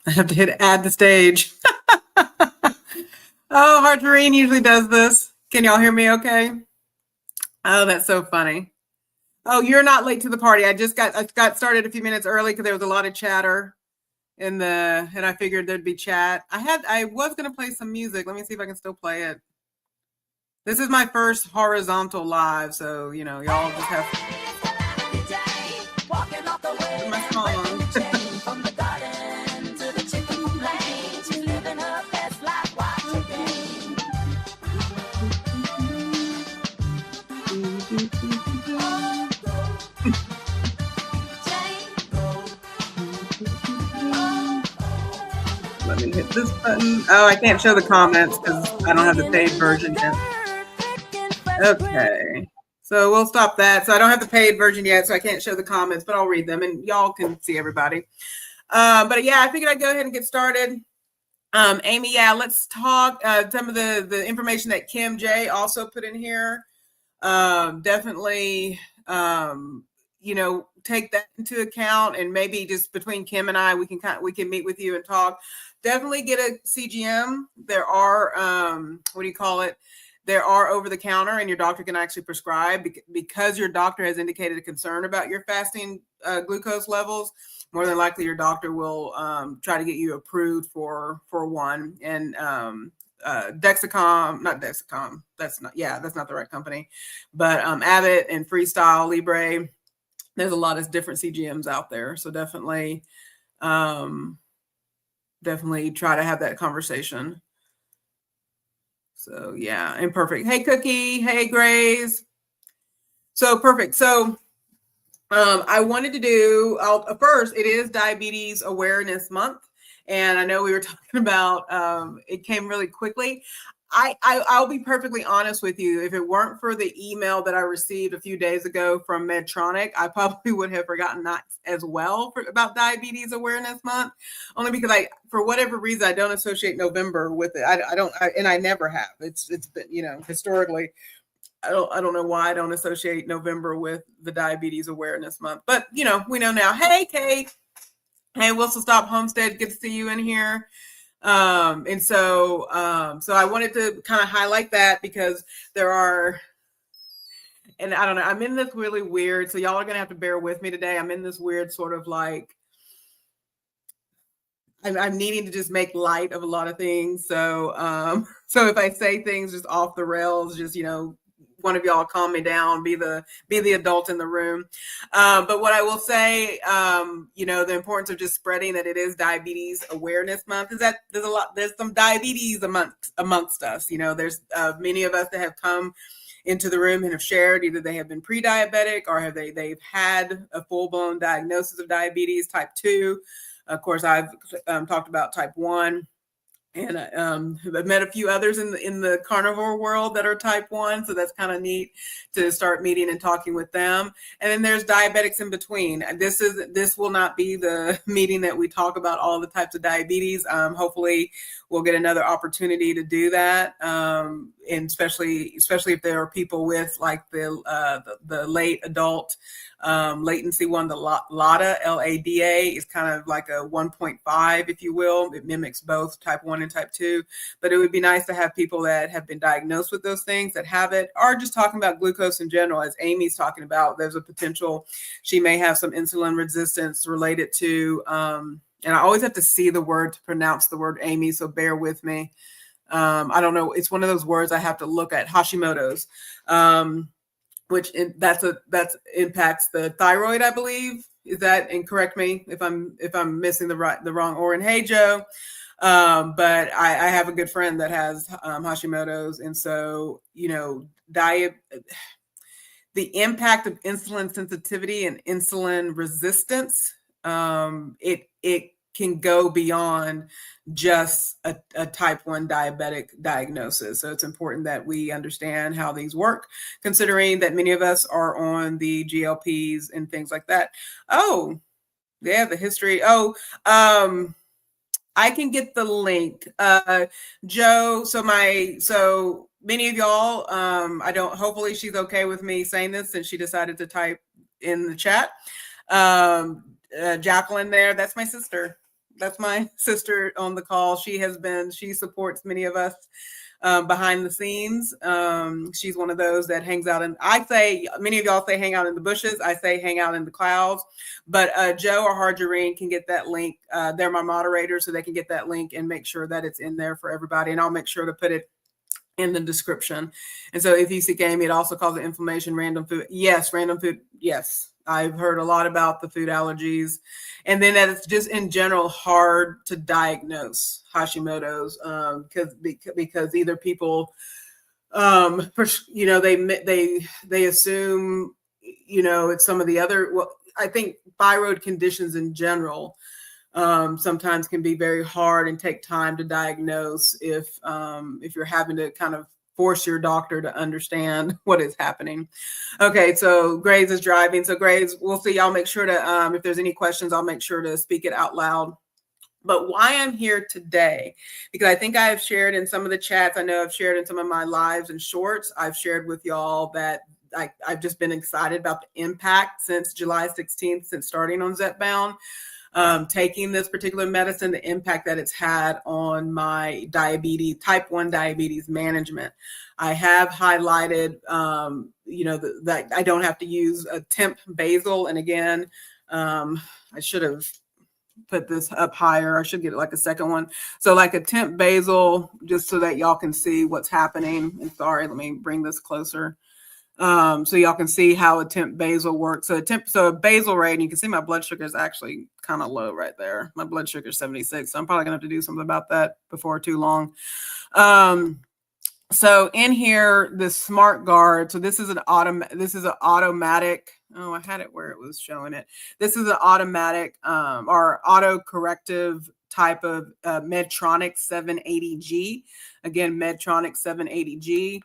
I have to hit add the stage. Oh, Margarine usually does this. Can y'all hear me okay? Oh, that's so funny. Oh, you're not late to the party. I got started a few minutes early because there was a lot of chatter and I figured there'd be chat. I was gonna play some music. Let me see if I can still play it. This is my first horizontal live, so y'all just have my song. Let me hit this button. Oh, I can't show the comments because I don't have the paid version yet. Okay. So we'll stop that. So I don't have the paid version yet, so I can't show the comments, but I'll read them and y'all can see everybody. But yeah, I figured I'd go ahead and get started. Amy, yeah, let's talk some of the information that Kim J also put in here. Definitely, take that into account, and maybe just between Kim and I, we can meet with you and talk. Definitely get a CGM. There are, there are over the counter, and your doctor can actually prescribe because your doctor has indicated a concern about your fasting glucose levels. More than likely, your doctor will try to get you approved for one. And Dexcom, not Dexcom. That's not the right company. But Abbott and Freestyle Libre. There's a lot of different CGMs out there, so definitely try to have that conversation. So yeah, and perfect. Hey, Cookie. Hey, Grace. So perfect. So I wanted to do first. It is Diabetes Awareness Month, and I know we were talking about it came really quickly. I'll be perfectly honest with you. If it weren't for the email that I received a few days ago from Medtronic, I probably would have forgotten that as well about Diabetes Awareness Month, only because for whatever reason, I don't associate November with it. And I never have. It's been, historically, I don't know why I don't associate November with the Diabetes Awareness Month, but we know now. Hey, Kate. Hey, Wilson Stop Homestead. Good to see you in here. And so I wanted to kind of highlight that because there are, and I don't know, I'm in this really weird, so y'all are going to have to bear with me today. I'm in this weird sort of like, I'm needing to just make light of a lot of things. So, so if I say things just off the rails, just, one of y'all calm me down, be the adult in the room. But what I will say, the importance of just spreading that it is Diabetes Awareness Month is that there's some diabetes amongst us. There's many of us that have come into the room and have shared either they have been pre-diabetic or they've had a full-blown diagnosis of diabetes type 2. Of course, I've talked about type 1. And I've met a few others in the carnivore world that are type 1. So that's kind of neat to start meeting and talking with them. And then there's diabetics in between. This will not be the meeting that we talk about all the types of diabetes. Hopefully we'll get another opportunity to do that. And especially if there are people with like the late adult latency one, the LADA, LADA is kind of like a 1.5, if you will. It mimics both type 1 and type 2, but it would be nice to have people that have been diagnosed with those things that have it, or just talking about glucose in general. As Amy's talking about, there's a potential she may have some insulin resistance related to, and I always have to see the word to pronounce the word, Amy, so bear with me. I don't know. It's one of those words I have to look at, Hashimoto's. Which that's impacts the thyroid, I believe. Is that, and correct me if I'm missing the wrong organ. Hey, Joe. But I have a good friend that has Hashimoto's, and so the impact of insulin sensitivity and insulin resistance, it can go beyond just a type 1 diabetic diagnosis. So it's important that we understand how these work, considering that many of us are on the GLPs and things like that. Oh, yeah, the history. Oh, I can get the link. Joe, so many of y'all, hopefully she's okay with me saying this since she decided to type in the chat. Jacqueline there, that's my sister. That's my sister on the call. She supports many of us behind the scenes. She's one of those that hangs out I say, many of y'all say hang out in the bushes. I say hang out in the clouds. But Joe or Harjareen can get that link. They're my moderators, so they can get that link and make sure that it's in there for everybody. And I'll make sure to put it in the description. And so if you seek Amy, it also calls it inflammation, random food. Yes, random food. Yes. I've heard a lot about the food allergies, and then that it's just in general hard to diagnose Hashimoto's because either people, they assume, it's some of the other. Well, I think thyroid conditions in general sometimes can be very hard and take time to diagnose if you're having to kind of force your doctor to understand what is happening. Okay, so Graves is driving. So Graves, we'll see. I'll make sure to, if there's any questions, I'll make sure to speak it out loud. But why I'm here today, because I think I have shared in some of the chats, I know I've shared in some of my lives and shorts, I've shared with y'all that I've just been excited about the impact since July 16th, since starting on Zepbound. Taking this particular medicine, the impact that it's had on my type 1 diabetes management. I have highlighted, that I don't have to use a temp basal. And again, I should have put this up higher. I should get like a second one. So like a temp basal, just so that y'all can see what's happening. And sorry, let me bring this closer. So y'all can see how a temp basal works. So a basal rate, and you can see my blood sugar is actually kind of low right there. My blood sugar is 76. So I'm probably gonna have to do something about that before too long. So in here, the Smart Guard. So this is an automatic. Oh, I had it where it was showing it. This is an automatic or auto-corrective type of Medtronic 780G. Again, Medtronic 780G.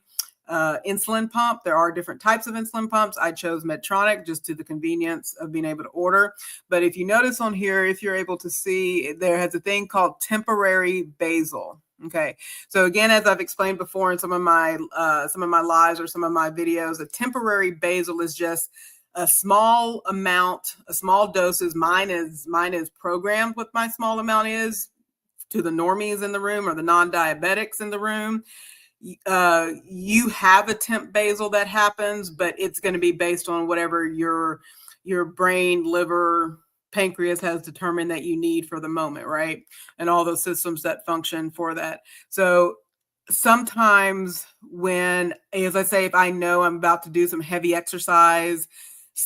Insulin pump. There are different types of insulin pumps. I chose Medtronic just to the convenience of being able to order. But if you notice on here, if you're able to see, there has a thing called temporary basal. Okay. So again, as I've explained before in some of my lives or some of my videos, a temporary basal is just a small amount, a small doses. Mine is programmed what my small amount is to the normies in the room or the non-diabetics in the room. You have a temp basal that happens, but it's going to be based on whatever your brain, liver, pancreas has determined that you need for the moment, right? And all those systems that function for that. So sometimes when, as I say, if I know I'm about to do some heavy exercise,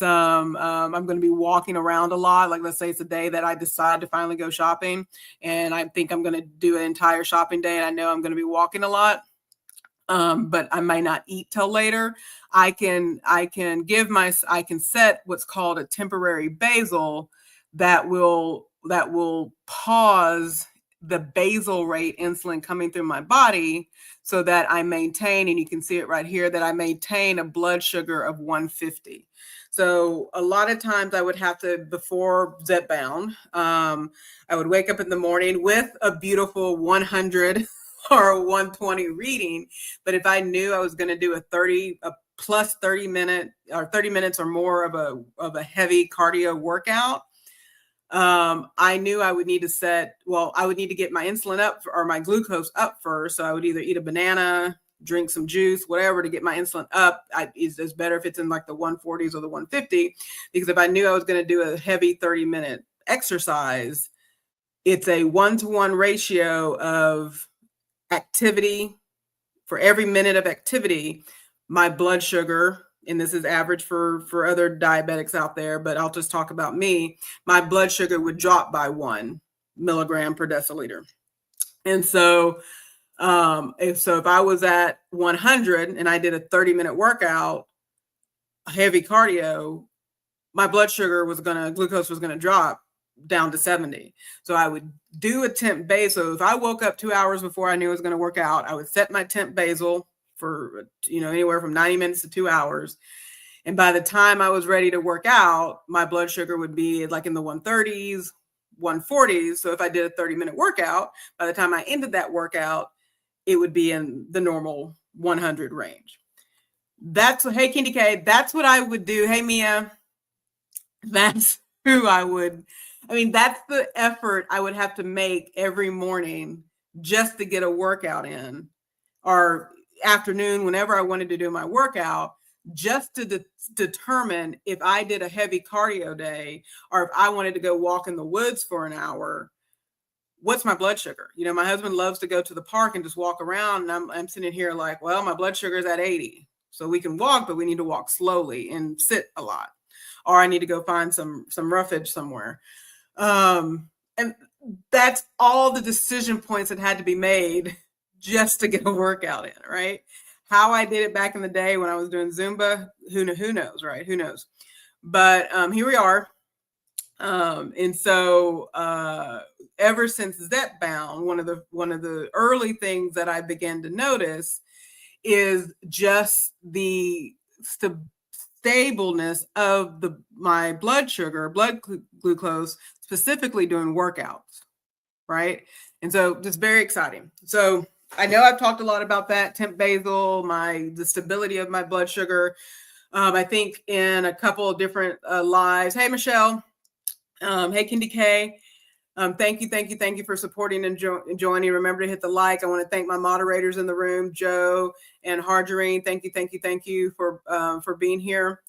I'm going to be walking around a lot. Like, let's say it's a day that I decide to finally go shopping and I think I'm going to do an entire shopping day and I know I'm going to be walking a lot. But I might not eat till later. I can set what's called a temporary basal that will pause the basal rate insulin coming through my body so that I maintain, and you can see it right here, that I maintain a blood sugar of 150. So a lot of times I would have to, before Zepbound, I would wake up in the morning with a beautiful 100 or a 120 reading. But if I knew I was going to do a 30 minutes or more of a heavy cardio workout, I knew I would need to I would need to get my insulin up or my glucose up first. So I would either eat a banana, drink some juice, whatever, to get my insulin up. It's better if it's in like the 140s or the 150, because if I knew I was going to do a heavy 30-minute exercise, it's a 1-to-1 ratio of activity. For every minute of activity, my blood sugar, and this is average for other diabetics out there, but I'll just talk about me, my blood sugar would drop by 1 milligram per deciliter. And so if I was at 100 and I did a 30-minute workout, heavy cardio, my blood sugar glucose was going to drop down to 70. So I would do a temp basal. So if I woke up 2 hours before I knew I was going to work out, I would set my temp basal for, anywhere from 90 minutes to 2 hours. And by the time I was ready to work out, my blood sugar would be like in the 130s, 140s. So if I did a 30-minute workout, by the time I ended that workout, it would be in the normal 100 range. Hey, Candy K, that's what I would do. Hey, Mia, that's who I would I mean, that's the effort I would have to make every morning just to get a workout in, or afternoon, whenever I wanted to do my workout, just to determine if I did a heavy cardio day or if I wanted to go walk in the woods for an hour, what's my blood sugar? You know, my husband loves to go to the park and just walk around, and I'm sitting here like, well, my blood sugar is at 80. So we can walk, but we need to walk slowly and sit a lot. Or I need to go find some roughage somewhere. And that's all the decision points that had to be made just to get a workout in, right? How I did it back in the day when I was doing Zumba, who knows, right? Who knows? But here we are. And so ever since Zepbound, one of the early things that I began to notice is just the stableness of my blood sugar, blood glucose, specifically doing workouts, right? And so just very exciting. So I know I've talked a lot about that, temp basal, the stability of my blood sugar. I think in a couple of different lives. Hey, Michelle. Hey, Kendi K. Thank you for supporting and joining. Remember to hit the like. I want to thank my moderators in the room, Joe and Harjarine. Thank you for being here.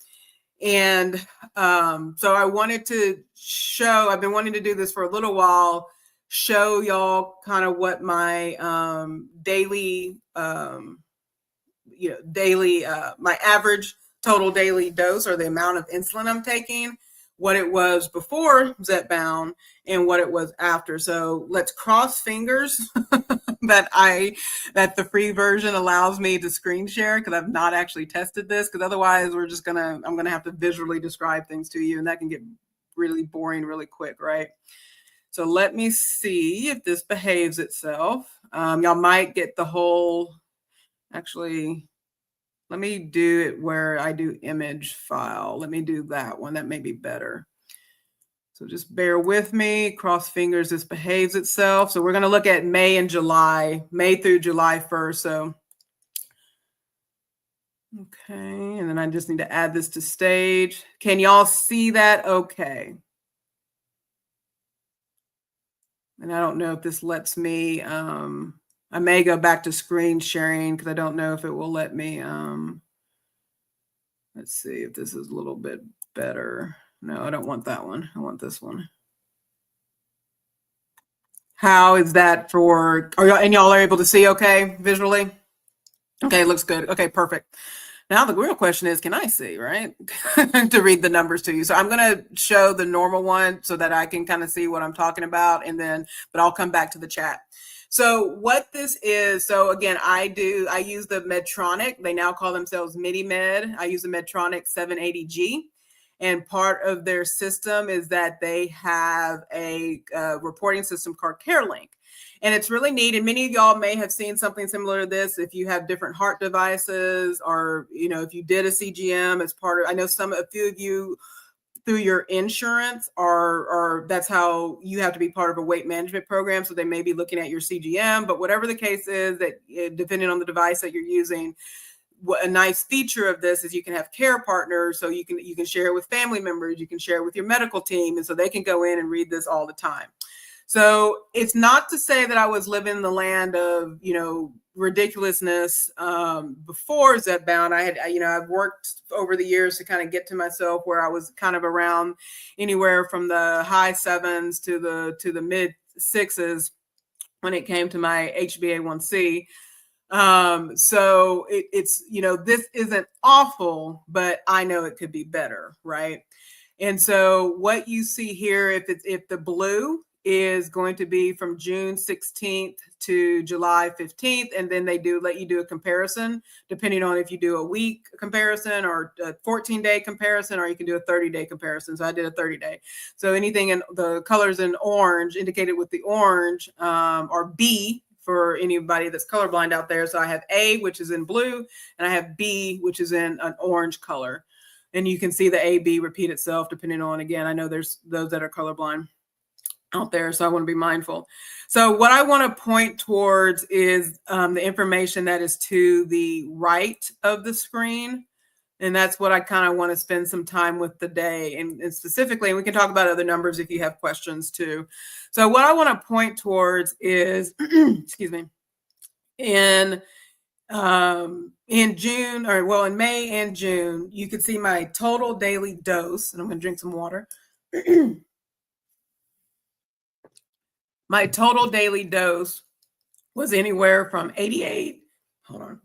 And so I wanted to show, I've been wanting to do this for a little while, show y'all kind of what my daily, my average total daily dose, or the amount of insulin I'm taking, what it was before Zepbound and what it was after. So let's cross fingers that the free version allows me to screen share, because I've not actually tested this, because otherwise I'm gonna have to visually describe things to you, and that can get really boring really quick, right? So let me see if this behaves itself. Y'all might get the whole, actually, let me do it where I do image file. Let me do that one. That may be better. So just bear with me. Cross fingers this behaves itself. So we're going to look at May and July, May through July 1st. So, okay. And then I just need to add this to stage. Can y'all see that? Okay. And I don't know if this lets me, I may go back to screen sharing because I don't know if it will let me. Let's see if this is a little bit better. No, I don't want that one. I want this one. How is that for, and y'all are able to see okay visually? Okay, it looks good. Okay, perfect. Now the real question is, can I see, right? To read the numbers to you. So I'm going to show the normal one so that I can kind of see what I'm talking about, but I'll come back to the chat. So what this is, so again, I use the Medtronic. They now call themselves MiniMed. I use the Medtronic 780G. And part of their system is that they have a reporting system called Carelink. And it's really neat. And many of y'all may have seen something similar to this if you have different heart devices, or, if you did a CGM as part of, I know a few of you through your insurance or that's how you have to be part of a weight management program. So they may be looking at your CGM, but whatever the case is, that depending on the device that you're using, a nice feature of this is you can have care partners. So you can share it with family members, you can share it with your medical team, and so they can go in and read this all the time. So it's not to say that I was living in the land of, ridiculousness before Zepbound. I've worked over the years to kind of get to myself where I was kind of around anywhere from the high 7s to the mid 6s when it came to my HbA1c. So it's, this isn't awful, but I know it could be better, right? And so what you see here, if the blue is going to be from June 16th to July 15th. And then they let you do a comparison, depending on if you do a week comparison or a 14-day comparison, or you can do a 30-day comparison. So I did a 30-day. So anything in the colors in orange, indicated with the orange, or B for anybody that's colorblind out there. So I have A, which is in blue, and I have B, which is in an orange color. And you can see the A, B repeat itself depending on, again, I know there's those that are colorblind out there, so I want to be mindful. So what I want to point towards is the information that is to the right of the screen. And that's what I kind of want to spend some time with today. And specifically, and we can talk about other numbers if you have questions too. So what I want to point towards is, excuse me, in June, or well, in May and June, you could see my total daily dose, and I'm going to drink some water. My total daily dose was anywhere from 88, hold on,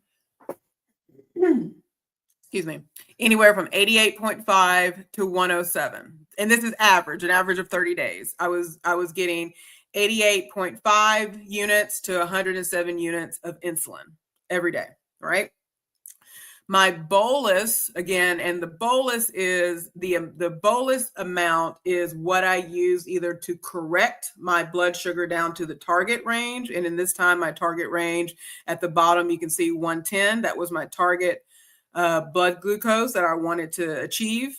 excuse me, anywhere from 88.5 to 107. And this is average, an average of 30 days. I was getting 88.5 units to 107 units of insulin every day, right? My bolus, again, and the bolus is the bolus amount is what I use either to correct my blood sugar down to the target range. And in this time, my target range at the bottom, you can see 110. That was my target blood glucose that I wanted to achieve.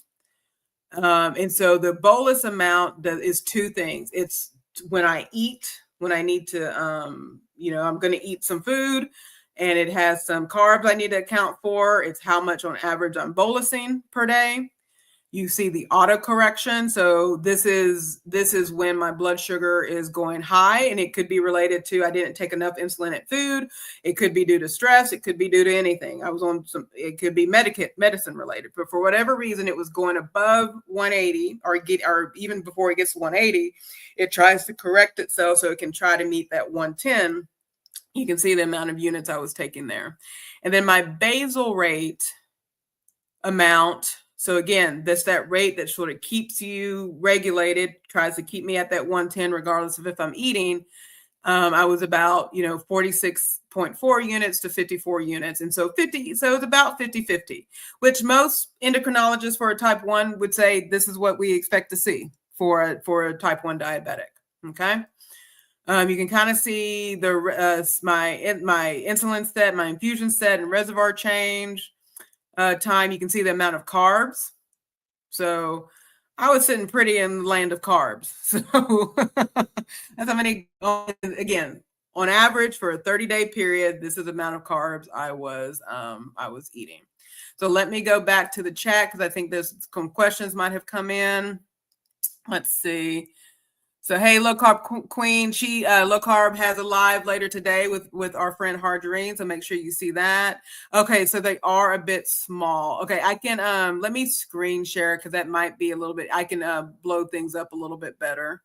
And so the bolus amount is two things. It's when I eat, when I need to, I'm going to eat some food, and it has some carbs I need to account for. It's how much on average I'm bolusing per day. You see the auto correction. So this is when my blood sugar is going high, and it could be related to I didn't take enough insulin at food. It could be due to stress. It could be due to anything. I was on it could be medicine related, but for whatever reason, it was going above 180 or even before it gets to 180, it tries to correct itself so it can try to meet that 110. You can see the amount of units I was taking there. And then my basal rate amount. So again, that's that rate that sort of keeps you regulated, tries to keep me at that 110, regardless of if I'm eating. I was about, 46.4 units to 54 units. And so it's about 50-50, which most endocrinologists for a type 1 would say this is what we expect to see for a type 1 diabetic. Okay. You can kind of see my insulin set, my infusion set, and reservoir change time. You can see the amount of carbs. So I was sitting pretty in the land of carbs. So that's how many, again, on average for a 30-day period, this is the amount of carbs I was eating. So let me go back to the chat because I think there's some questions might have come in. Let's see. So, hey, Low Carb Queen, Low Carb has a live later today with our friend Harjarine, so make sure you see that. Okay, so they are a bit small. Okay, I can, let me screen share because that might be a little bit, I can blow things up a little bit better.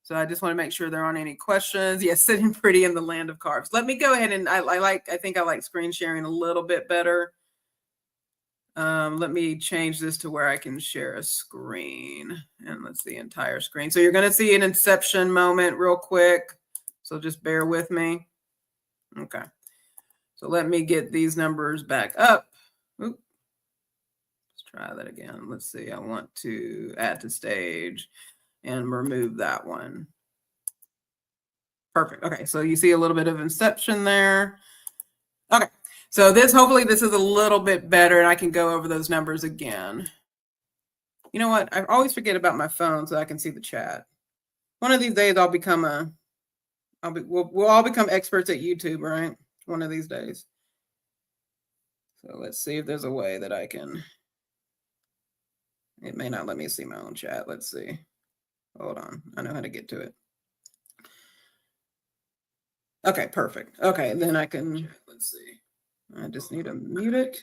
So I just want to make sure there aren't any questions. Yes, sitting pretty in the land of carbs. Let me go ahead and I think I like screen sharing a little bit better. Let me change this to where I can share a screen, and let's see entire screen. So you're going to see an inception moment real quick. So just bear with me. Okay. So let me get these numbers back up. Oop. Let's try that again. Let's see. I want to add to stage and remove that one. Perfect. Okay. So you see a little bit of inception there. Okay. So hopefully this is a little bit better, and I can go over those numbers again. You know what? I always forget about my phone so I can see the chat. One of these days we'll all become experts at YouTube, right? One of these days. So let's see if there's a way that I can. It may not let me see my own chat. Let's see. Hold on. I know how to get to it. Okay, perfect. Okay, then I can, let's see. I just need to mute it.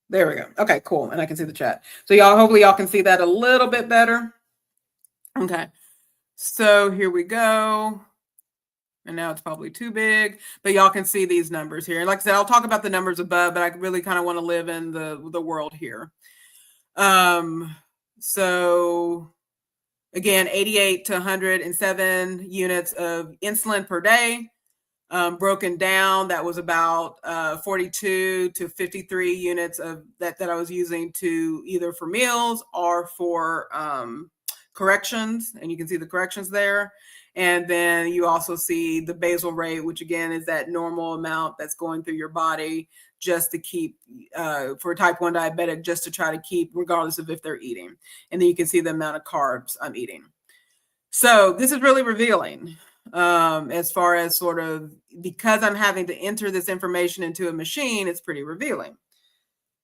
There we go. Okay, cool. And I can see the chat. So hopefully y'all can see that a little bit better. Okay. So here we go. And now it's probably too big, but y'all can see these numbers here. And like I said, I'll talk about the numbers above, but I really kind of want to live in the world here. So again, 88 to 107 units of insulin per day. Broken down, that was about 42 to 53 units of that I was using to either for meals or for corrections. And you can see the corrections there. And then you also see the basal rate, which again is that normal amount that's going through your body just to keep, for type 1 diabetic, just to try to keep, regardless of if they're eating. And then you can see the amount of carbs I'm eating. So this is really revealing. As far as sort of, because I'm having to enter this information into a machine, it's pretty revealing.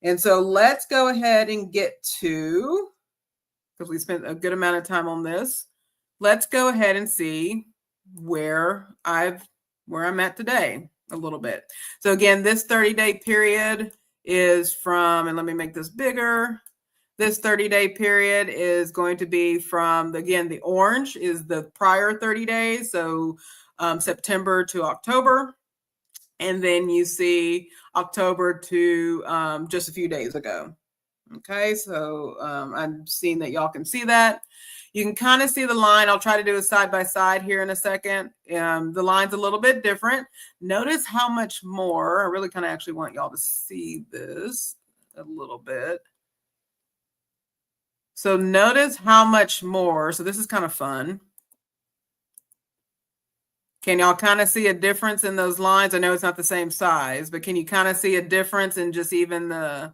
And so let's go ahead and get to, because we spent a good amount of time on this, let's go ahead and see where I'm at today a little bit. So again, this 30-day period is from, and let me make this bigger. This 30-day period is going to be from, again, the orange is the prior 30 days. So September to October. And then you see October to just a few days ago. Okay, so I'm seeing that y'all can see that. You can kind of see the line. I'll try to do a side by side here in a second. The line's a little bit different. Notice how much more. I really kind of actually want y'all to see this a little bit. So notice how much more. So this is kind of fun. Can y'all kind of see a difference in those lines? I know it's not the same size, but can you kind of see a difference in just even the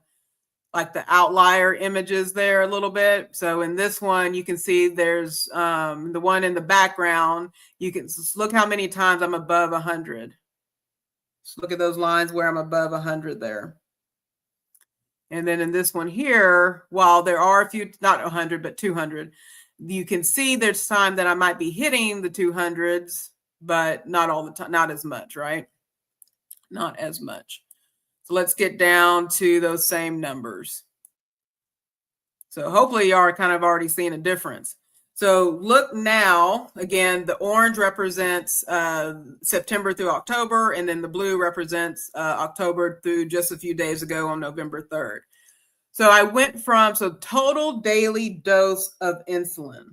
outlier images there a little bit? So in this one, you can see there's the one in the background. You can just look how many times I'm above 100. Just look at those lines where I'm above 100 there. And then in this one here, while there are a few, not 100, but 200, you can see there's time that I might be hitting the 200s, but not all the time, not as much, right? Not as much. So let's get down to those same numbers. So hopefully you are kind of already seeing a difference. So look now, again, the orange represents September through October, and then the blue represents October through just a few days ago on November 3rd. So I went from, total daily dose of insulin.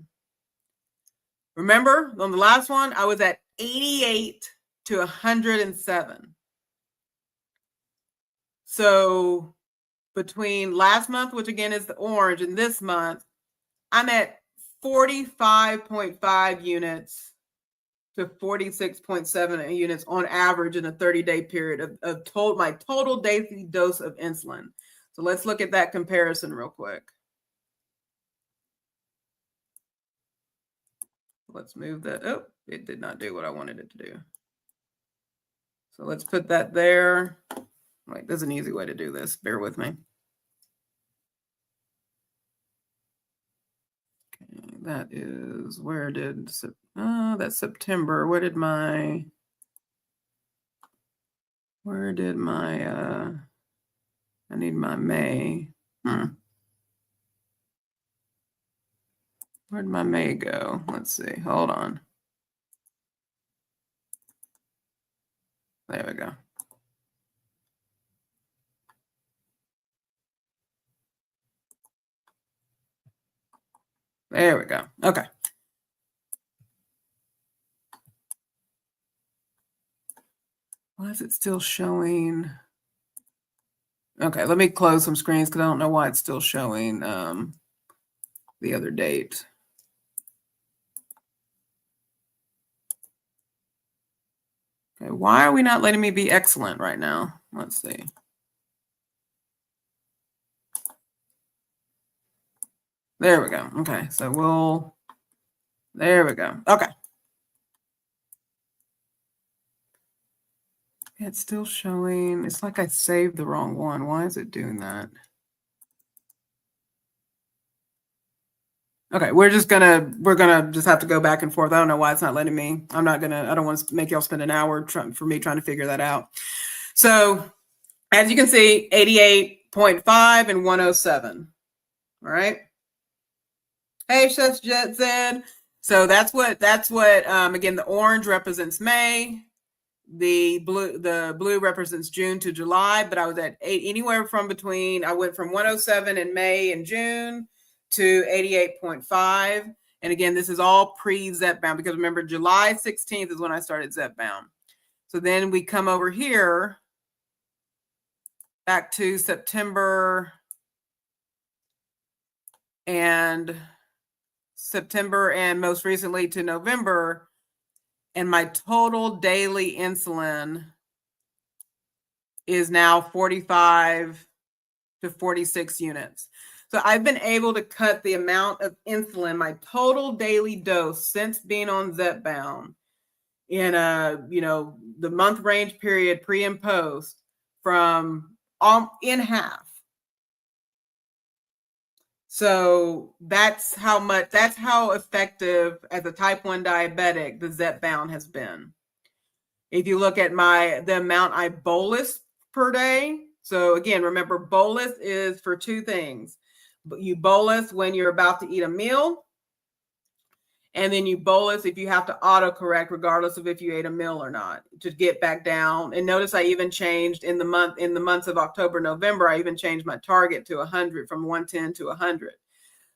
Remember, on the last one, I was at 88 to 107. So between last month, which again is the orange, and this month, I'm at 45.5 units to 46.7 units on average in a 30-day period of my total daily dose of insulin. So let's look at that comparison real quick. Let's move that. Oh, it did not do what I wanted it to do. So let's put that there. Wait, there's an easy way to do this. Bear with me. Okay, that is, where did, that's September. Where did my, I need my May. Where'd my May go? Let's see. Hold on. There we go. There we go. Okay. Why is it still showing? Okay, let me close some screens because I don't know why it's still showing the other date. Okay, why are we not letting me be excellent right now? Let's see. There we go. Okay, so there we go. Okay. It's still showing. It's like I saved the wrong one. Why is it doing that? Okay, we're gonna just have to go back and forth. I don't know why it's not letting me. I don't want to make y'all spend an hour trying to figure that out. So as you can see, 88.5 and 107. All right. Hey, Chef Jetson. So that's what again, the orange represents May. The blue represents June to July, but I was at anywhere from between, I went from 107 in May and June to 88.5. And again, this is all pre-Zepbound, because remember, July 16th is when I started Zepbound. So then we come over here back to September and most recently to November. And my total daily insulin is now 45 to 46 units. So I've been able to cut the amount of insulin, my total daily dose since being on Zepbound in the month range period pre and post, from in half. So that's how effective as a type 1 diabetic the Zepbound has been. If you look at the amount I bolus per day. So again, remember, bolus is for two things. You bolus when you're about to eat a meal, and then you bolus if you have to autocorrect, regardless of if you ate a meal or not, to get back down. And notice I even changed in the months of October, November, I even changed my target to 100, from 110 to 100.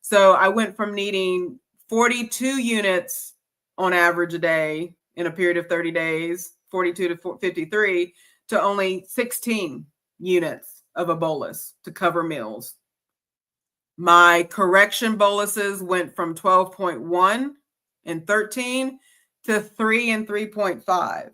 So I went from needing 42 units on average a day in a period of 30 days, 42 to 53, to only 16 units of a bolus to cover meals. My correction boluses went from 12.1 and 13 to 3 and 3.5.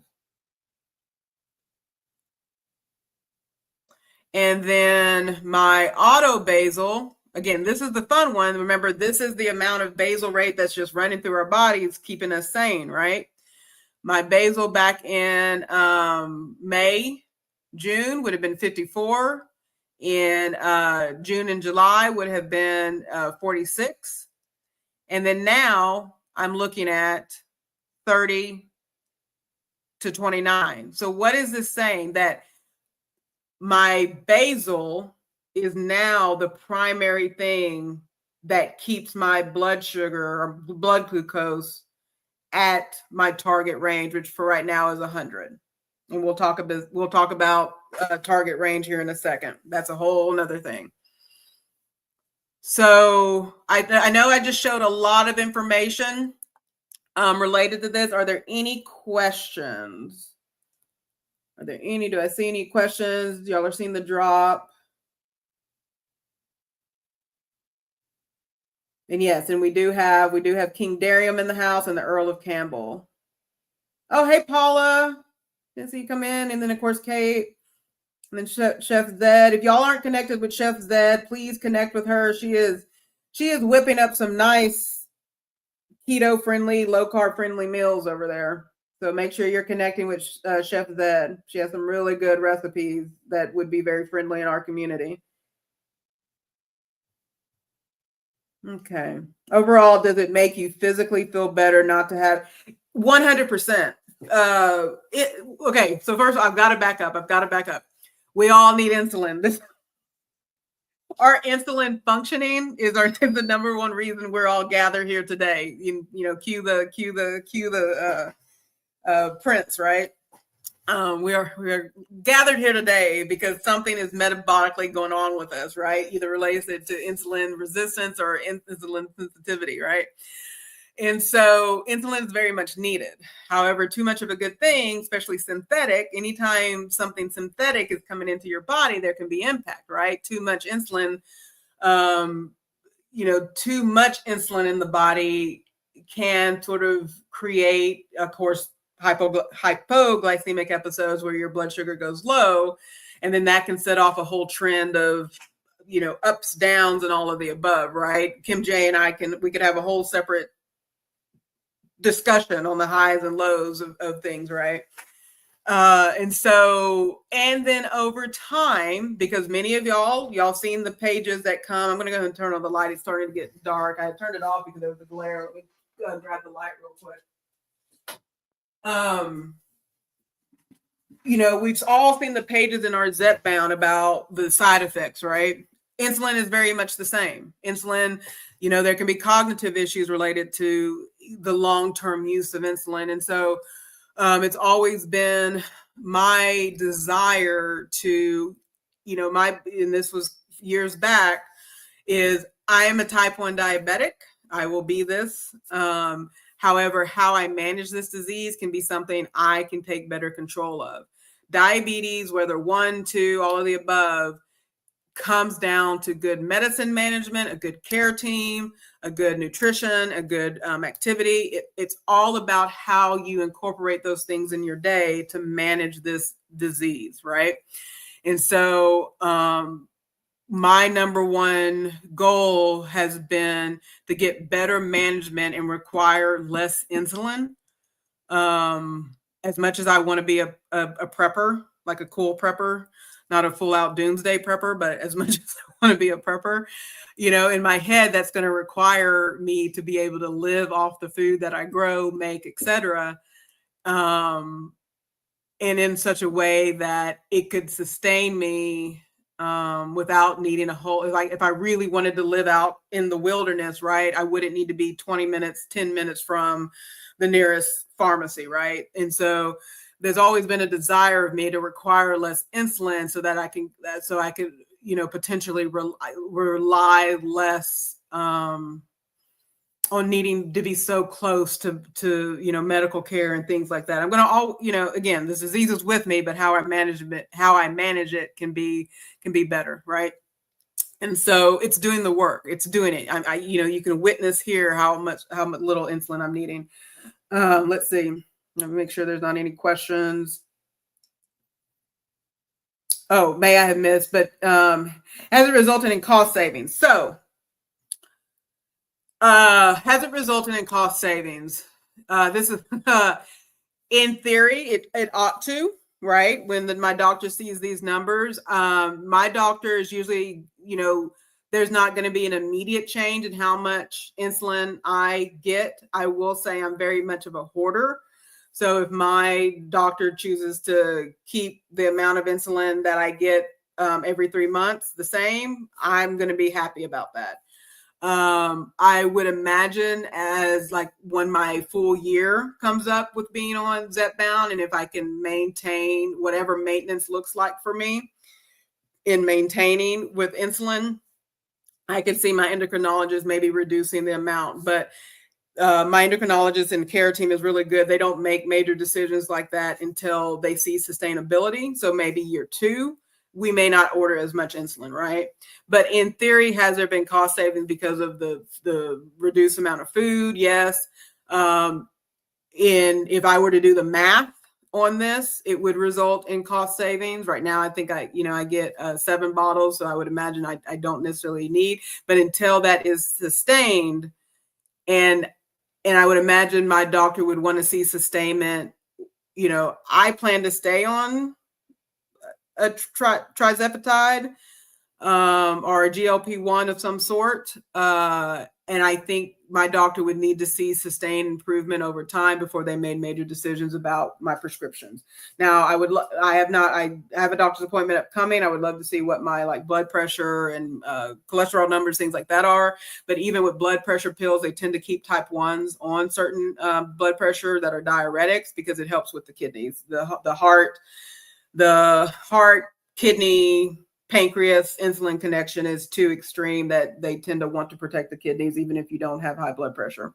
And then my auto basal, again, this is the fun one. Remember, this is the amount of basal rate that's just running through our bodies, keeping us sane, right? My basal back in May, June would have been 54. In June and July would have been 46. And then now I'm looking at 30 to 29. So what is this saying? That my basal is now the primary thing that keeps my blood sugar or blood glucose at my target range, which for right now is 100. And we'll talk about target range here in a second. That's a whole nother thing. So I know I just showed a lot of information related to this. Are there any questions? Do I see any questions? Y'all are seeing the drop? And yes, and we do have King Darium in the house and the Earl of Campbell. Oh, hey, Paula. Didn't see you come in. And then, of course, Kate. And then Chef Zed. If y'all aren't connected with Chef Zed, please connect with her. She is whipping up some nice keto-friendly, low-carb-friendly meals over there. So make sure you're connecting with Chef Zed. She has some really good recipes that would be very friendly in our community. Okay. Overall, does it make you physically feel better not to have 100%? Okay. So first, I've got to back up. We all need insulin. Our insulin functioning is the number one reason we're all gathered here today. You know, cue the prince, right? We are gathered here today because something is metabolically going on with us, right? Either related to insulin resistance or insulin sensitivity, right? And so insulin is very much needed. However, too much of a good thing, especially synthetic, anytime something synthetic is coming into your body, there can be impact, right? Too much insulin, too much insulin in the body can sort of create, of course, hypoglycemic episodes where your blood sugar goes low. And then that can set off a whole trend of, ups, downs, and all of the above, right? Kim J and we could have a whole separate discussion on the highs and lows of things, right? And then over time, because many of y'all seen the pages that come, I'm going to go ahead and turn on the light. It's starting to get dark. I turned it off because there was a glare. Let me go ahead and grab the light real quick. We've all seen the pages in our Zepbound about the side effects, right? Insulin is very much the same. Insulin, there can be cognitive issues related to the long-term use of insulin. And so it's always been my desire to, and this was years back, is I am a type 1 diabetic. I will be this. However, how I manage this disease can be something I can take better control of. Diabetes, whether 1, 2, all of the above, comes down to good medicine management, a good care team, a good nutrition, a good activity. It's all about how you incorporate those things in your day to manage this disease, right? And so my number one goal has been to get better management and require less insulin. As much as I want to be a prepper, like a cool prepper, not a full out doomsday prepper, but as much as I want to be a prepper, in my head, that's going to require me to be able to live off the food that I grow, make, etc. And in such a way that it could sustain me without needing a whole, like if I really wanted to live out in the wilderness, right, I wouldn't need to be 20 minutes, 10 minutes from the nearest pharmacy, right? And so there's always been a desire of me to require less insulin so that I could, potentially rely less on needing to be so close to medical care and things like that. I'm going to again, this disease is with me, but how I manage it can be better, right? And so it's doing the work. It's doing it. You can witness here how much little insulin I'm needing. Let's see. Let me make sure there's not any questions. Oh, may I have missed, but has it resulted in cost savings? So, has it resulted in cost savings? This is, in theory, it ought to, right? When my doctor sees these numbers, my doctor is usually, there's not going to be an immediate change in how much insulin I get. I will say I'm very much of a hoarder. So if my doctor chooses to keep the amount of insulin that I get every 3 months the same, I'm going to be happy about that. I would imagine as like when my full year comes up with being on Zepbound, and if I can maintain whatever maintenance looks like for me in maintaining with insulin, I could see my endocrinologist maybe reducing the amount. But my endocrinologist and care team is really good. They don't make major decisions like that until they see sustainability. So maybe year 2, we may not order as much insulin, right? But in theory, has there been cost savings because of the reduced amount of food? Yes. And if I were to do the math on this, it would result in cost savings. Right now, I think I get 7 bottles, so I would imagine I don't necessarily need. But until that is sustained, and I would imagine my doctor would want to see sustainment. I plan to stay on a Tirzepatide or a GLP-1 of some sort. And I think my doctor would need to see sustained improvement over time before they made major decisions about my prescriptions. Now, I have a doctor's appointment upcoming. I would love to see what my blood pressure and cholesterol numbers, things like that are. But even with blood pressure pills, they tend to keep type 1s on certain blood pressure that are diuretics because it helps with the kidneys, the heart, kidney, pancreas insulin connection is too extreme that they tend to want to protect the kidneys even if you don't have high blood pressure.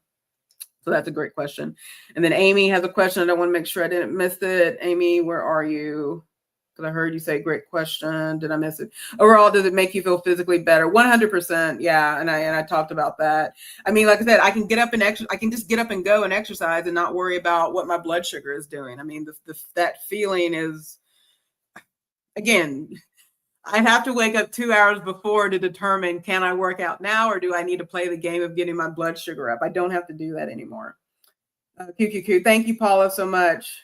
So that's a great question. And then Amy has a question. I want to make sure I didn't miss it. Amy, where are you? Because I heard you say great question. Did I miss it? Overall, does it make you feel physically better? 100%. Yeah. And I talked about that. I mean, like I said, I can get up and I can just get up and go and exercise and not worry about what my blood sugar is doing. I mean, that feeling is, again, I'd have to wake up 2 hours before to determine, can I work out now or do I need to play the game of getting my blood sugar up? I don't have to do that anymore. QQQ. Thank you, Paula, so much.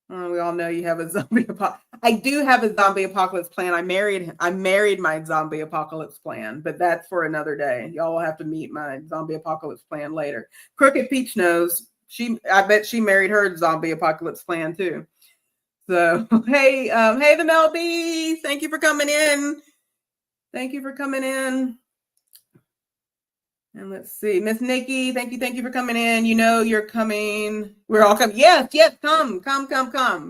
We all know you have a zombie apocalypse. I do have a zombie apocalypse plan. I married my zombie apocalypse plan, but that's for another day. Y'all will have to meet my zombie apocalypse plan later. Crooked Peach knows. I bet she married her zombie apocalypse plan too. So, hey, the Mel B, thank you for coming in. Thank you for coming in. And let's see, Miss Nikki, thank you for coming in. You're coming. We're all coming. Yes, come.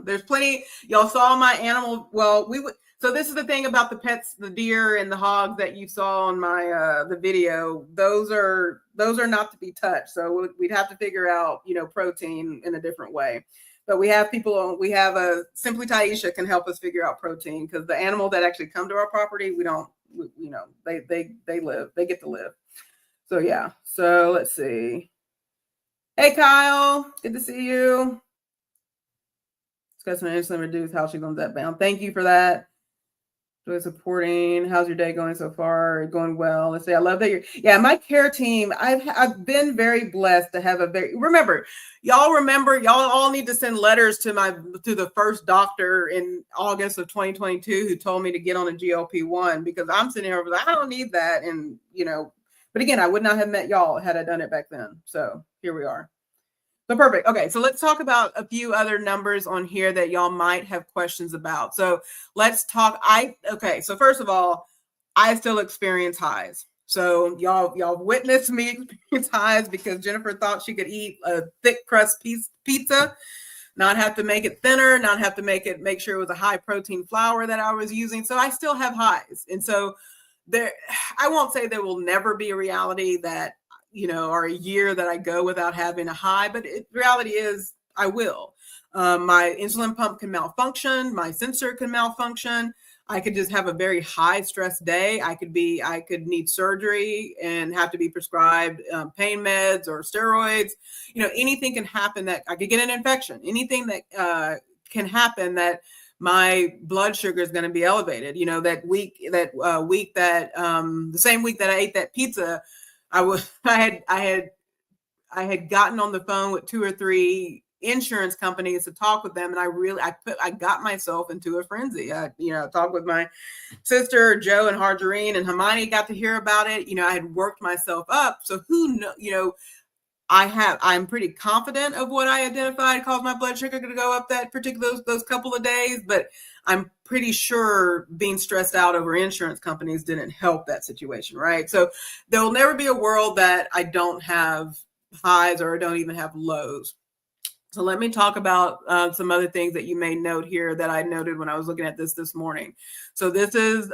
There's plenty. Y'all saw my animal. Well, so this is the thing about the pets, the deer and the hogs that you saw on my the video. Those are not to be touched. So we'd have to figure out, protein in a different way. But we have Simply Taisha can help us figure out protein because the animals that actually come to our property, they live, they get to live. So yeah, so let's see. Hey Kyle, good to see you. Discussing insulin reduced, how she's on Zepbound. Thank you for that. Joy supporting. How's your day going so far? Going well. Let's say I love that you're. My care team. I've been very blessed to have y'all all need to send letters to the first doctor in August of 2022 who told me to get on a GLP-1, because I'm sitting here like, I don't need that. And but again, I would not have met y'all had I done it back then. So here we are. So perfect. Okay, so let's talk about a few other numbers on here that y'all might have questions about. So let's talk. So first of all, I still experience highs. So y'all witnessed me experience highs because Jennifer thought she could eat a thick crust pizza, not have to make it thinner, not have to make sure it was a high protein flour that I was using. So I still have highs. And so I won't say there will never be a reality that or a year that I go without having a high, but reality is I will. My insulin pump can malfunction. My sensor can malfunction. I could just have a very high stress day. I could need surgery and have to be prescribed pain meds or steroids. Anything can happen. That I could get an infection. Anything that can happen that my blood sugar is going to be elevated. The same week that I ate that pizza, I had gotten on the phone with 2 or 3 insurance companies to talk with them, and I got myself into a frenzy. I talked with my sister Joe and Harjarine, and Hermione got to hear about it. I had worked myself up, so who know, I'm pretty confident of what I identified caused my blood sugar to go up that particular those couple of days, but I'm pretty sure being stressed out over insurance companies didn't help that situation, right? So there will never be a world that I don't have highs or don't even have lows. So let me talk about some other things that you may note here that I noted when I was looking at this morning. So this is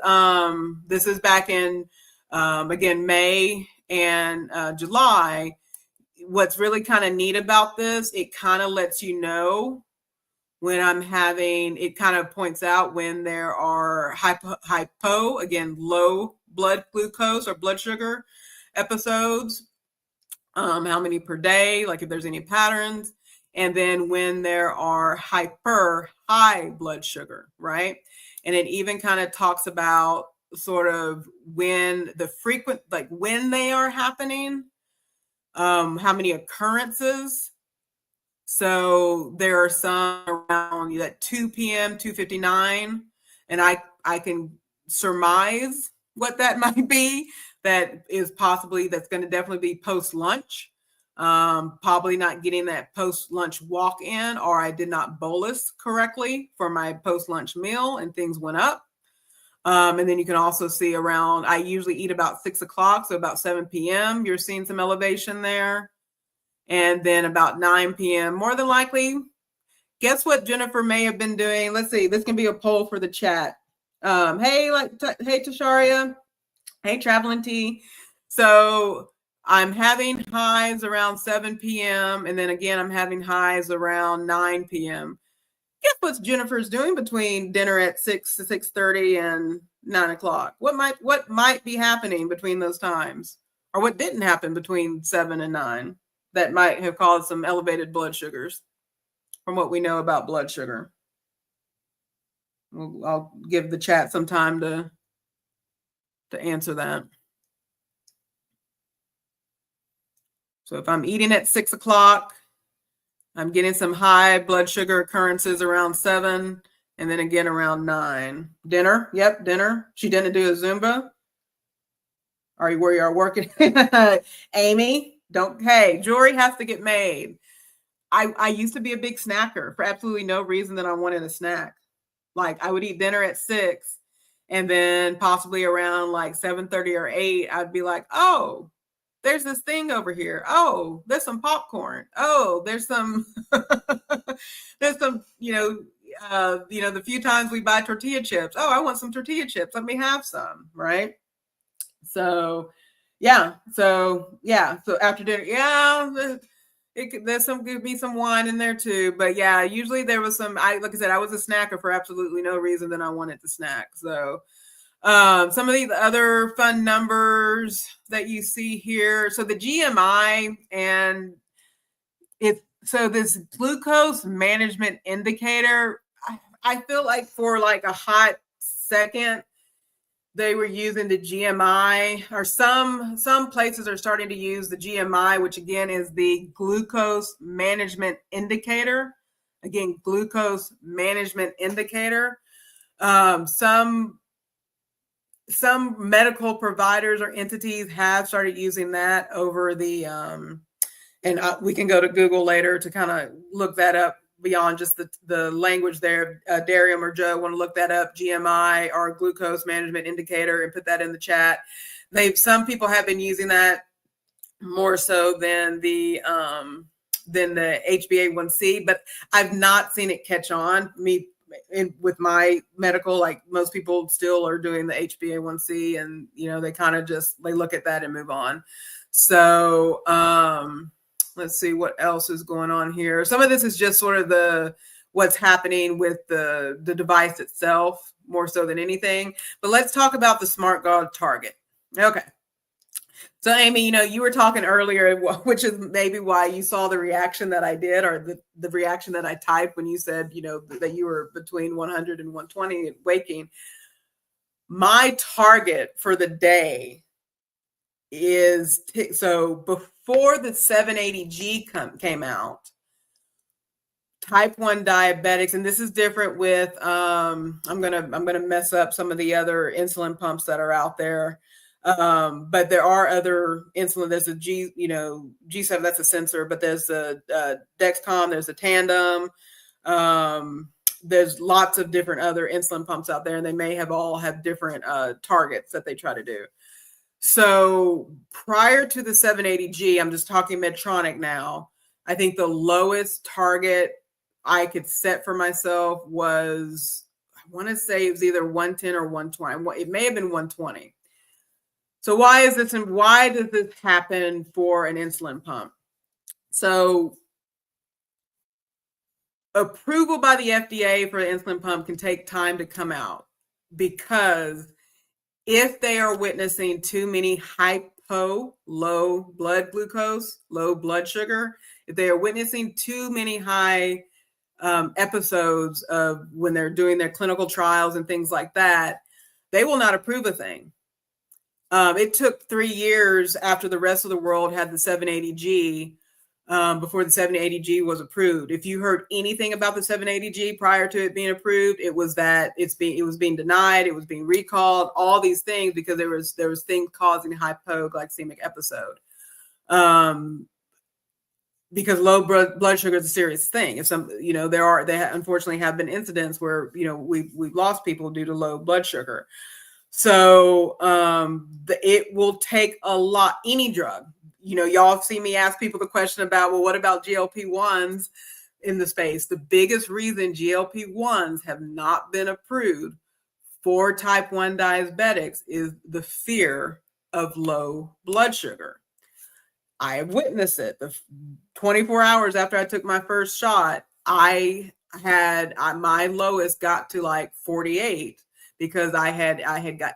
back in again May and July. What's really kind of neat about this, it kind of lets you know when it kind of points out when there are hypo, again, low blood glucose or blood sugar episodes, how many per day, like if there's any patterns, and then when there are high blood sugar, right? And it even kind of talks about sort of when when they are happening, how many occurrences. So there are some around at 2 p.m., 2:59, and I can surmise what that might be. That's going to definitely be post-lunch. Probably not getting that post-lunch walk-in, or I did not bolus correctly for my post-lunch meal and things went up. And then you can also see around, I usually eat about 6 o'clock, so about 7 p.m., you're seeing some elevation there. And then about 9 p.m., more than likely, guess what Jennifer may have been doing? Let's see, this can be a poll for the chat. Hey, Tasharia. Hey, Traveling T. So I'm having highs around 7 p.m. And then again, I'm having highs around 9 p.m. Guess what Jennifer's doing between dinner at 6 to 6:30 and 9 o'clock? What might be happening between those times? Or what didn't happen between 7 and 9 that might have caused some elevated blood sugars from what we know about blood sugar? I'll give the chat some time to answer that. So if I'm eating at 6 o'clock, I'm getting some high blood sugar occurrences around 7 and then again around 9. Dinner. Yep, dinner. She didn't do a Zumba. Are you where you are working? Amy, jewelry has to get made. I used to be a big snacker for absolutely no reason that I wanted a snack. Like I would eat dinner at 6 and then possibly around like 7:30 or 8, I'd be like, oh, there's this thing over here. Oh, there's some popcorn. Oh, there's some, the few times we buy tortilla chips. Oh, I want some tortilla chips. Let me have some. Right. So, yeah. So after dinner, could be some wine in there too. But yeah, usually there was like I said, I was a snacker for absolutely no reason that I wanted to snack. So, some of these other fun numbers that you see here. So the GMI and this glucose management indicator, I feel like for like a hot second, they were using the GMI, or some places are starting to use the GMI, which again is the glucose management indicator. Again, glucose management indicator. Some medical providers or entities have started using that over the, and we can go to Google later to kind of look that up beyond just the language there. Darium or Joe want to look that up, GMI or glucose management indicator, and put that in the chat. Some people have been using that more so than the HbA1c, but I've not seen it catch on. With my medical, like most people still are doing the HbA1c, and they kind of they look at that and move on. So let's see what else is going on here. Some of this is just sort of what's happening with the device itself more so than anything. But let's talk about the SmartGuard Target. Okay. So Amy, you were talking earlier, which is maybe why you saw the reaction that I did, or the reaction that I typed when you said, that you were between 100 and 120 waking. My target for the day is, so before the 780G came out, type 1 diabetics, and this is different with, I'm gonna mess up some of the other insulin pumps that are out there. But there are other insulin. There's a G7, that's a sensor, but there's a Dexcom, there's a Tandem. There's lots of different other insulin pumps out there, and they may all have different targets that they try to do. So prior to the 780G, I'm just talking Medtronic now, I think the lowest target I could set for myself was, I want to say it was either 110 or 120. It may have been 120. So why is this, and why does this happen for an insulin pump? So approval by the FDA for an insulin pump can take time to come out, because if they are witnessing too many hypo, low blood glucose, low blood sugar, if they are witnessing too many high episodes of when they're doing their clinical trials and things like that, they will not approve a thing. It took 3 years after the rest of the world had the 780G before the 780G was approved. If you heard anything about the 780G prior to it being approved, it was that it was being denied, it was being recalled, all these things, because there was things causing hypoglycemic episode. Because low blood sugar is a serious thing. If there unfortunately have been incidents where we've lost people due to low blood sugar. So it will take a lot, any drug. Y'all have seen me ask people the question about, well, what about GLP-1s in the space? The biggest reason GLP-1s have not been approved for type 1 diabetics is the fear of low blood sugar. I have witnessed it. The 24 hours after I took my first shot, my lowest got to like 48, because I had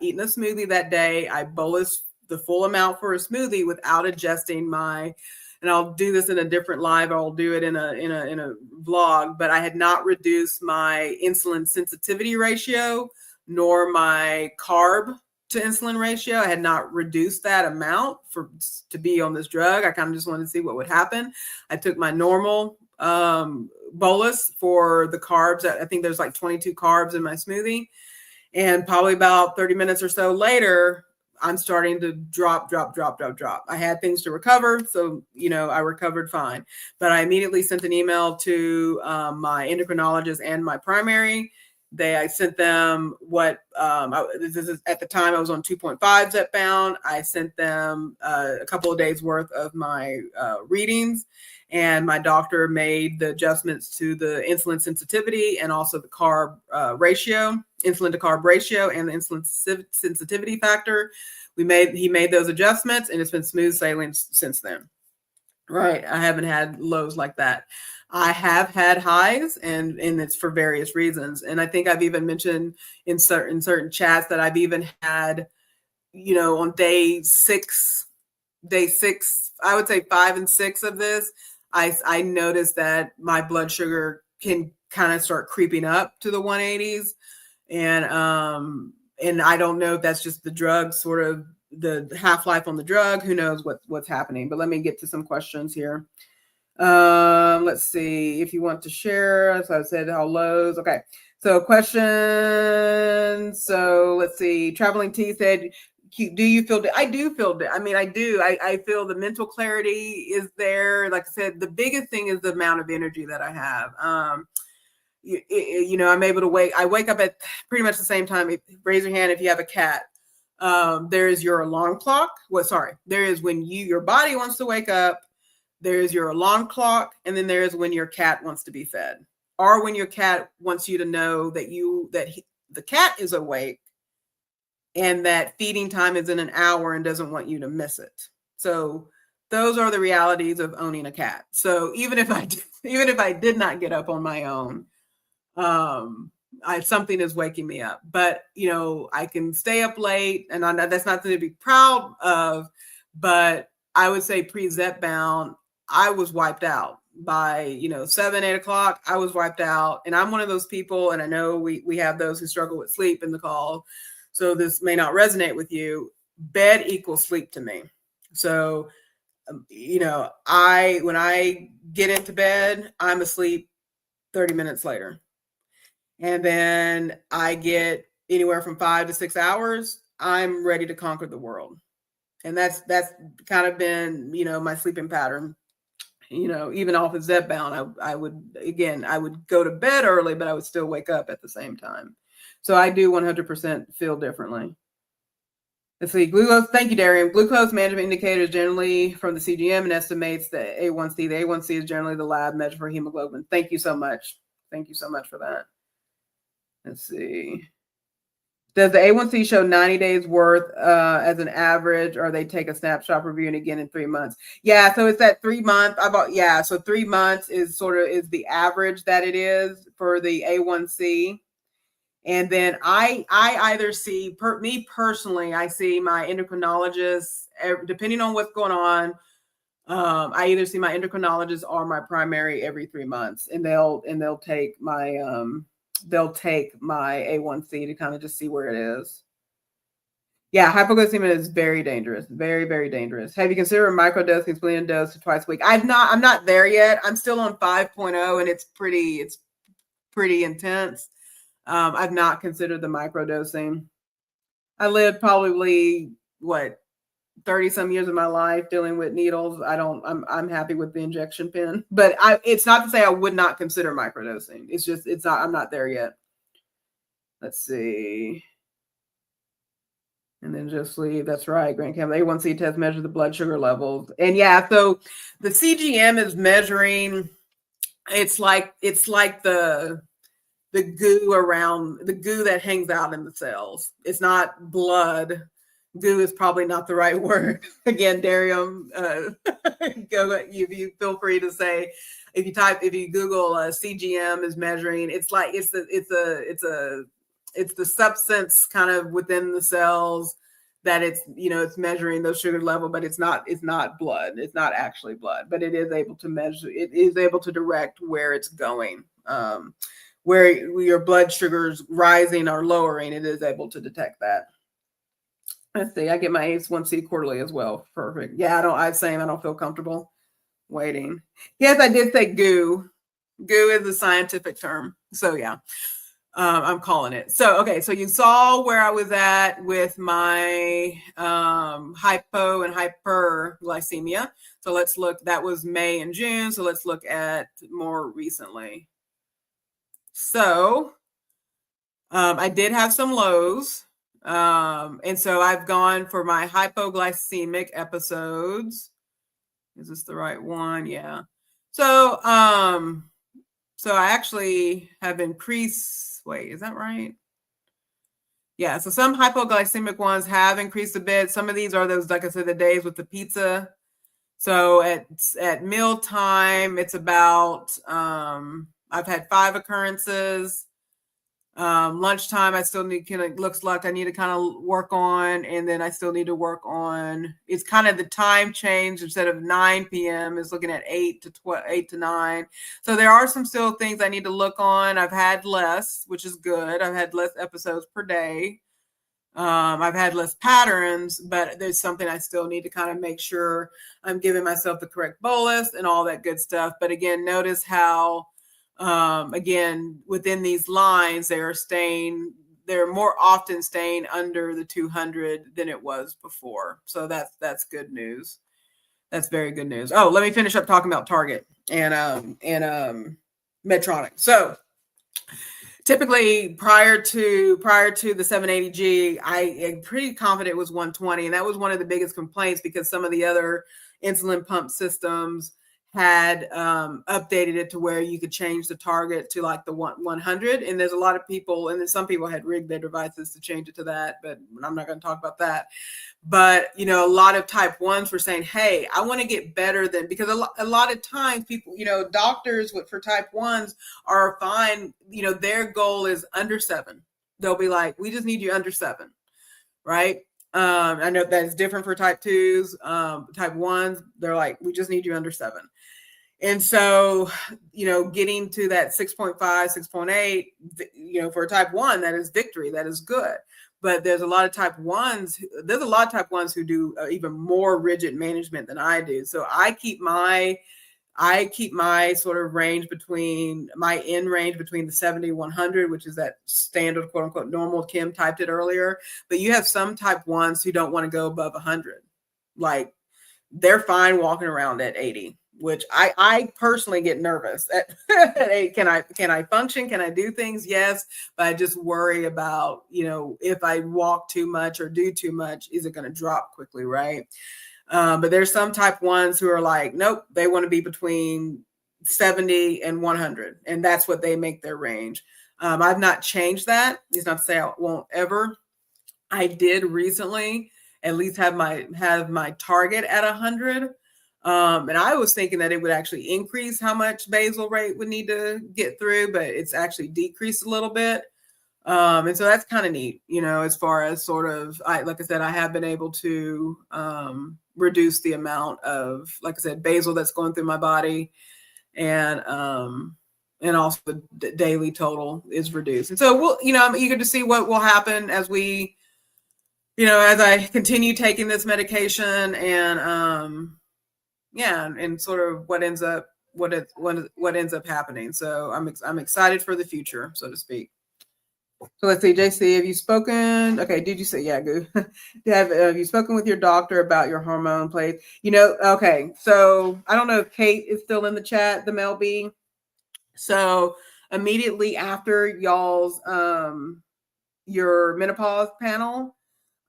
eaten a smoothie that day. I bolused the full amount for a smoothie without adjusting and I'll do this in a different live, or I'll do it in a vlog, but I had not reduced my insulin sensitivity ratio nor my carb to insulin ratio. I had not reduced that amount to be on this drug. I kind of just wanted to see what would happen. I took my normal bolus for the carbs. I think there's like 22 carbs in my smoothie. And probably about 30 minutes or so later, I'm starting to drop. I had things to recover. So, I recovered fine. But I immediately sent an email to my endocrinologist and my primary. I sent them what, at the time I was on 2.5 Zepbound. I sent them a couple of days worth of my readings. And my doctor made the adjustments to the insulin sensitivity and also the carb ratio, insulin to carb ratio, and the insulin sensitivity factor. He made those adjustments, and it's been smooth sailing since then. Right. I haven't had lows like that. I have had highs, and it's for various reasons. And I think I've even mentioned in certain chats that I've even had, on day six, I would say 5 and 6 of this, I noticed that my blood sugar can kind of start creeping up to the 180s. And And I don't know if that's just the drug, sort of the half-life on the drug. Who knows what's happening? But let me get to some questions here. Let's see if you want to share. As I said, how lows. Okay. So question. So let's see. Traveling T said, do you feel I do feel I mean, I do. I feel the mental clarity is there. Like I said, the biggest thing is the amount of energy that I have. You know, I'm able to I wake up at pretty much the same time. Raise your hand if you have a cat. There is your alarm clock. There is when your body wants to wake up. There is your alarm clock, and then there is when your cat wants to be fed, or when your cat wants you to know that the cat is awake and that feeding time is in an hour and doesn't want you to miss it. So those are the realities of owning a cat. So even if I did not get up on my own, something is waking me up. But you know, I can stay up late, and that's not something to be proud of. But I would say pre-Zepbound, I was wiped out by 7, 8 o'clock. I was wiped out, and I'm one of those people. And I know we have those who struggle with sleep in the call, so this may not resonate with you. Bed equals sleep to me. So when I get into bed, I'm asleep 30 minutes later. And then I get anywhere from 5 to 6 hours. I'm ready to conquer the world. And that's kind of been, my sleeping pattern. Even off of Zepbound, I would go to bed early, but I would still wake up at the same time. So I do 100% feel differently. Let's see, glucose. Thank you, Darian. Glucose management indicators generally from the CGM and estimates the A1C. The A1C is generally the lab measure for hemoglobin. Thank you so much. Thank you so much for that. Let's see. Does the A1C show 90 days worth as an average, or they take a snapshot review and again in 3 months? Yeah, so it's that 3 month. So 3 months is the average that it is for the A1C. And then I either see, me personally, I see my endocrinologist, depending on what's going on. I either see my endocrinologist or my primary every 3 months, and they'll take my A1C to kind of just see where it is. Yeah, hypoglycemia is very dangerous, very, very dangerous. Have you considered microdosing insulin dose twice a week? I'm not there yet. I'm still on 5.0, and it's pretty intense. I've not considered the microdosing. I lived probably 30 some years of my life dealing with needles. I'm happy with the injection pen, but it's not to say I would not consider microdosing. I'm not there yet. Let's see. And then just leave. That's right, Grant Campbell. A1C test measure the blood sugar levels. And yeah, so the CGM is measuring, it's like the goo that hangs out in the cells. It's not blood. Goo is probably not the right word. Again, Darium, you feel free to say, if you Google CGM is measuring, it's the substance kind of within the cells that it's measuring those sugar level, but it's not blood. It's not actually blood, but it is able to measure. It is able to direct where it's going. Where your blood sugar's rising or lowering, it is able to detect that. Let's see. I get my A1C quarterly as well. Perfect. Yeah, I don't feel comfortable waiting. Yes, I did say goo. Goo is a scientific term. So yeah, I'm calling it. So, okay. So you saw where I was at with my hypo and hyperglycemia. So let's look, that was May and June. So let's look at more recently. So I did have some lows. And so I've gone for my hypoglycemic episodes. Is this the right one? Yeah. So I actually have increased, wait, is that right? Yeah. So some hypoglycemic ones have increased a bit. Some of these are those, like I said, the days with the pizza. So at mealtime, it's about, I've had 5 occurrences. Lunchtime, I still need looks like I need to kind of work on, and then I still need to work on, it's kind of the time change. Instead of 9 p.m. is looking at 8 to 9. So there are some still things I need to look on. I've had less, which is good. I've had less episodes per day. I've had less patterns, but there's something I still need to kind of make sure I'm giving myself the correct bolus and all that good stuff. But again, notice how, again, within these lines, they're more often staying under the 200 than it was before. So that's good news. That's very good news. Oh, let me finish up talking about Target and Medtronic. So typically prior to the 780G, I am pretty confident it was 120, and that was one of the biggest complaints because some of the other insulin pump systems had updated it to where you could change the target to like the 100. And there's a lot of people, and then some people had rigged their devices to change it to that, but I'm not going to talk about that. But, a lot of type 1s were saying, hey, I want to get better than, because a lot of times people, doctors for type 1s are fine. Their goal is under 7. They'll be like, we just need you under 7. Right. I know that's different for type 2s. Type 1s, they're like, we just need you under 7. And so, getting to that 6.5, 6.8, for a type 1, that is victory. That is good. But there's a lot of type 1s who do even more rigid management than I do. So I keep my sort of range between the 70 100, which is that standard quote unquote normal. Kim typed it earlier, but you have some type 1s who don't want to go above 100. Like they're fine walking around at 80, which I personally get nervous at. Can I function? Can I do things? Yes, but I just worry about, if I walk too much or do too much, is it going to drop quickly, right? But there's some type 1s who are like, nope, they want to be between 70 and 100, and that's what they make their range. I've not changed that. It's not to say I won't ever. I did recently at least have my target at 100. And I was thinking that it would actually increase how much basal rate would need to get through, but it's actually decreased a little bit. And so that's kind of neat, as far as sort of, like I said, I have been able to reduce the amount of, like I said, basal that's going through my body, and also the daily total is reduced. And so I'm eager to see what will happen as we, as I continue taking this medication, and and sort of what ends up happening. So I'm excited for the future, so to speak. So let's see, JC, have you spoken? Okay, did you say, yeah, good. Have you spoken with your doctor about your hormone plays? Okay, so I don't know if Kate is still in the chat, the Mel B. So immediately after y'all's your menopause panel,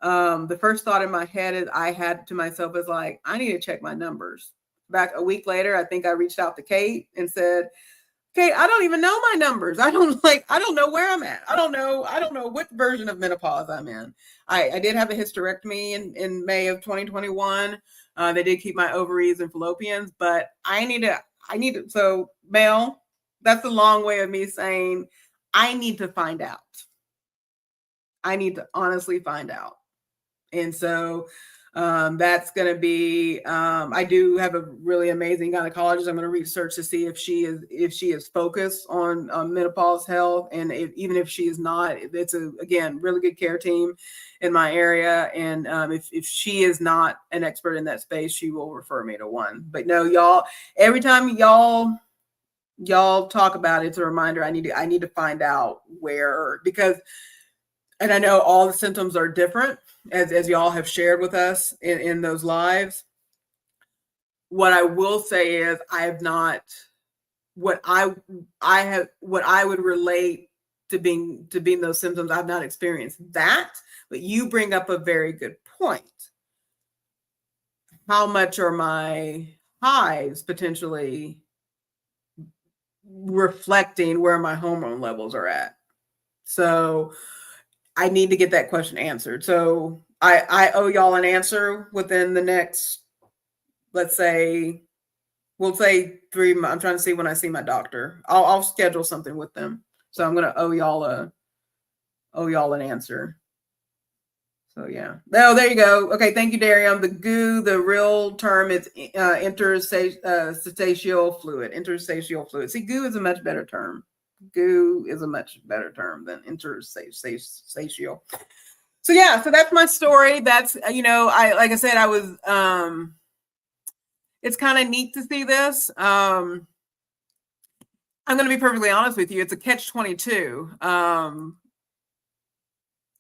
the first thought in my head is I had to myself is like, I need to check my numbers. Back a week later, I think I reached out to Kate and said, Kate, I don't even know my numbers. I don't know where I'm at. I don't know what version of menopause I'm in. I did have a hysterectomy in May of 2021. They did keep my ovaries and fallopians, but I need to, so Mel, that's a long way of me saying I need to find out. I need to honestly find out. And so that's going to be, I do have a really amazing gynecologist. I'm going to research to see if she is focused on menopause health. And even if she is not, it's again, really good care team in my area. And if she is not an expert in that space, she will refer me to one. But no, y'all, every time y'all talk about it, it's a reminder. I need to find out where, because, and I know all the symptoms are different, as y'all have shared with us in those lives. What I will say is I have not, what I would relate to being those symptoms, I've not experienced that, but you bring up a very good point. How much are my highs potentially reflecting where my hormone levels are at? So I need to get that question answered. So I owe y'all an answer within the next, let's say, we'll say 3 months. I'm trying to see when I see my doctor. I'll schedule something with them. So I'm going to owe y'all an answer. So yeah. Oh, there you go. Okay. Thank you, Darium. The goo, the real term is interstitial fluid. Interstitial fluid. See, goo is a much better term. Goo is a much better term than interstitial. So yeah, so that's my story. That's, like I said, I was, it's kind of neat to see this. I'm going to be perfectly honest with you. It's a catch-22.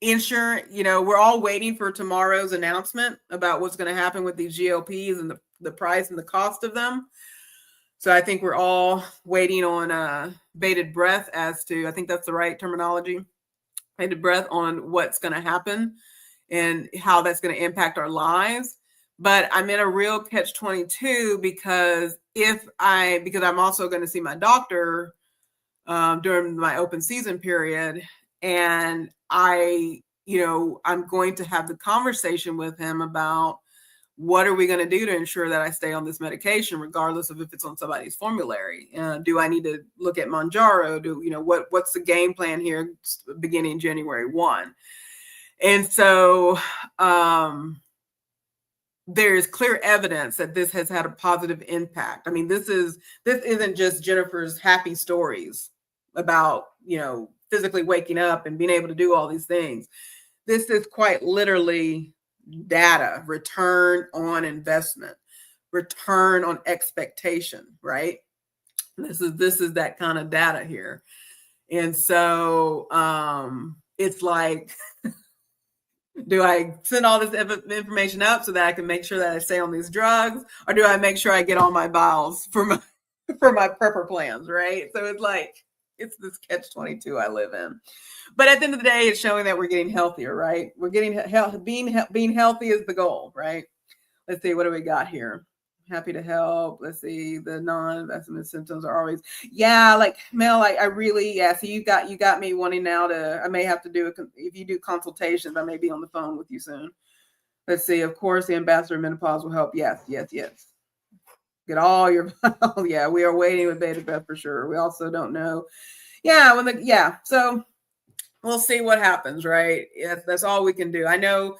Insurance, we're all waiting for tomorrow's announcement about what's going to happen with these GLPs and the price and the cost of them. So I think we're all waiting on bated breath as to, I think that's the right terminology, bated breath on what's going to happen and how that's going to impact our lives. But I'm in a real catch-22 because I'm also going to see my doctor during my open season period. And I'm going to have the conversation with him about what are we going to do to ensure that I stay on this medication, regardless of if it's on somebody's formulary. Do I need to look at Mounjaro? What's the game plan here beginning January 1? And so there's clear evidence that this has had a positive impact. I mean, this isn't just Jennifer's happy stories about, physically waking up and being able to do all these things. This is quite literally data, return on investment, return on expectation, right? This is that kind of data here. And so it's like, do I send all this information up so that I can make sure that I stay on these drugs, or do I make sure I get all my vials for my prepper plans, right? So it's like, it's this catch-22 I live in. But at the end of the day, it's showing that we're getting healthier, right? We're getting being healthy is the goal, right? Let's see, what do we got here? Happy to help. Let's see, the non-investment symptoms are always, like Mel, I really, so you got me wanting now I may have to do if you do consultations, I may be on the phone with you soon. Let's see, of course, the ambassador menopause will help. Yes. Get all your, we are waiting with bated breath for sure. We also don't know. So we'll see what happens, right? That's all we can do. I know,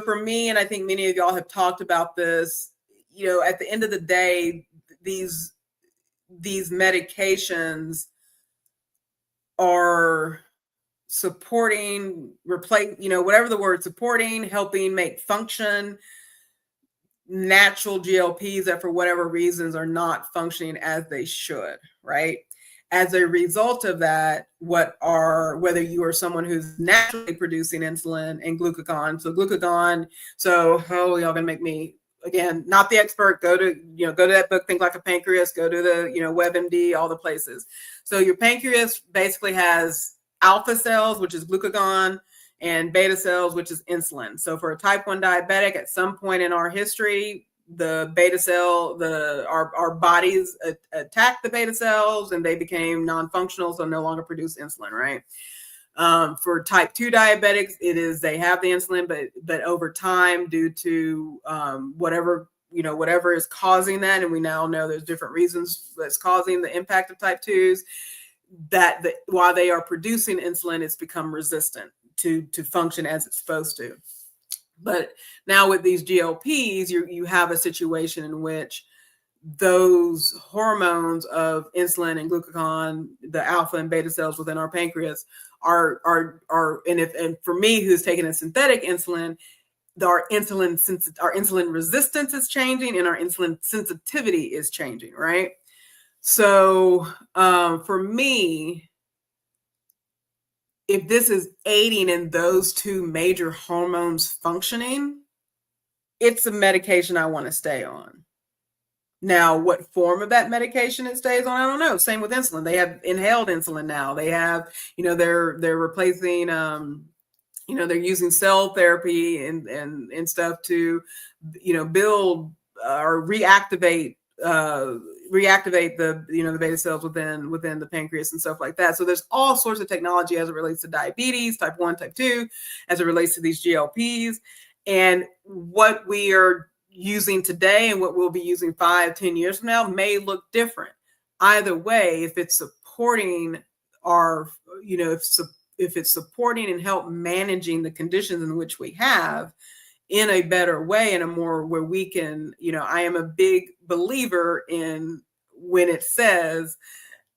for me, and I think many of y'all have talked about this, at the end of the day, these medications are supporting, whatever the word, supporting, helping make function natural GLPs that for whatever reasons are not functioning as they should, right? As a result of that, whether you are someone who's naturally producing insulin and glucagon, y'all gonna make me, again, not the expert, go to that book, Think Like a Pancreas, go to the, WebMD, all the places. So your pancreas basically has alpha cells, which is glucagon, and beta cells, which is insulin. So for a type 1 diabetic, at some point in our history, the beta cell, our bodies attacked the beta cells and they became non-functional, so no longer produce insulin, right? For type 2 diabetics, they have the insulin, but over time, due to whatever is causing that, and we now know there's different reasons that's causing the impact of type 2s, that while they are producing insulin, it's become resistant to function as it's supposed to. But now with these GLPs, you have a situation in which those hormones of insulin and glucagon, the alpha and beta cells within our pancreas are and for me, who's taking a synthetic insulin, our insulin resistance is changing and our insulin sensitivity is changing, right? So for me, if this is aiding in those two major hormones functioning, it's a medication I want to stay on. Now, what form of that medication it stays on, I don't know. Same with insulin. They have inhaled insulin now. They have, they're replacing, they're using cell therapy and stuff to, build or reactivate the the beta cells within the pancreas and stuff like that. So there's all sorts of technology as it relates to diabetes, type 1, type 2, as it relates to these GLPs. And what we are using today and what we'll be using 5-10 years from now may look different. Either way, if it's supporting if it's supporting and help managing the conditions in which we have in a better way, in a more where we can, I am a big believer in when it says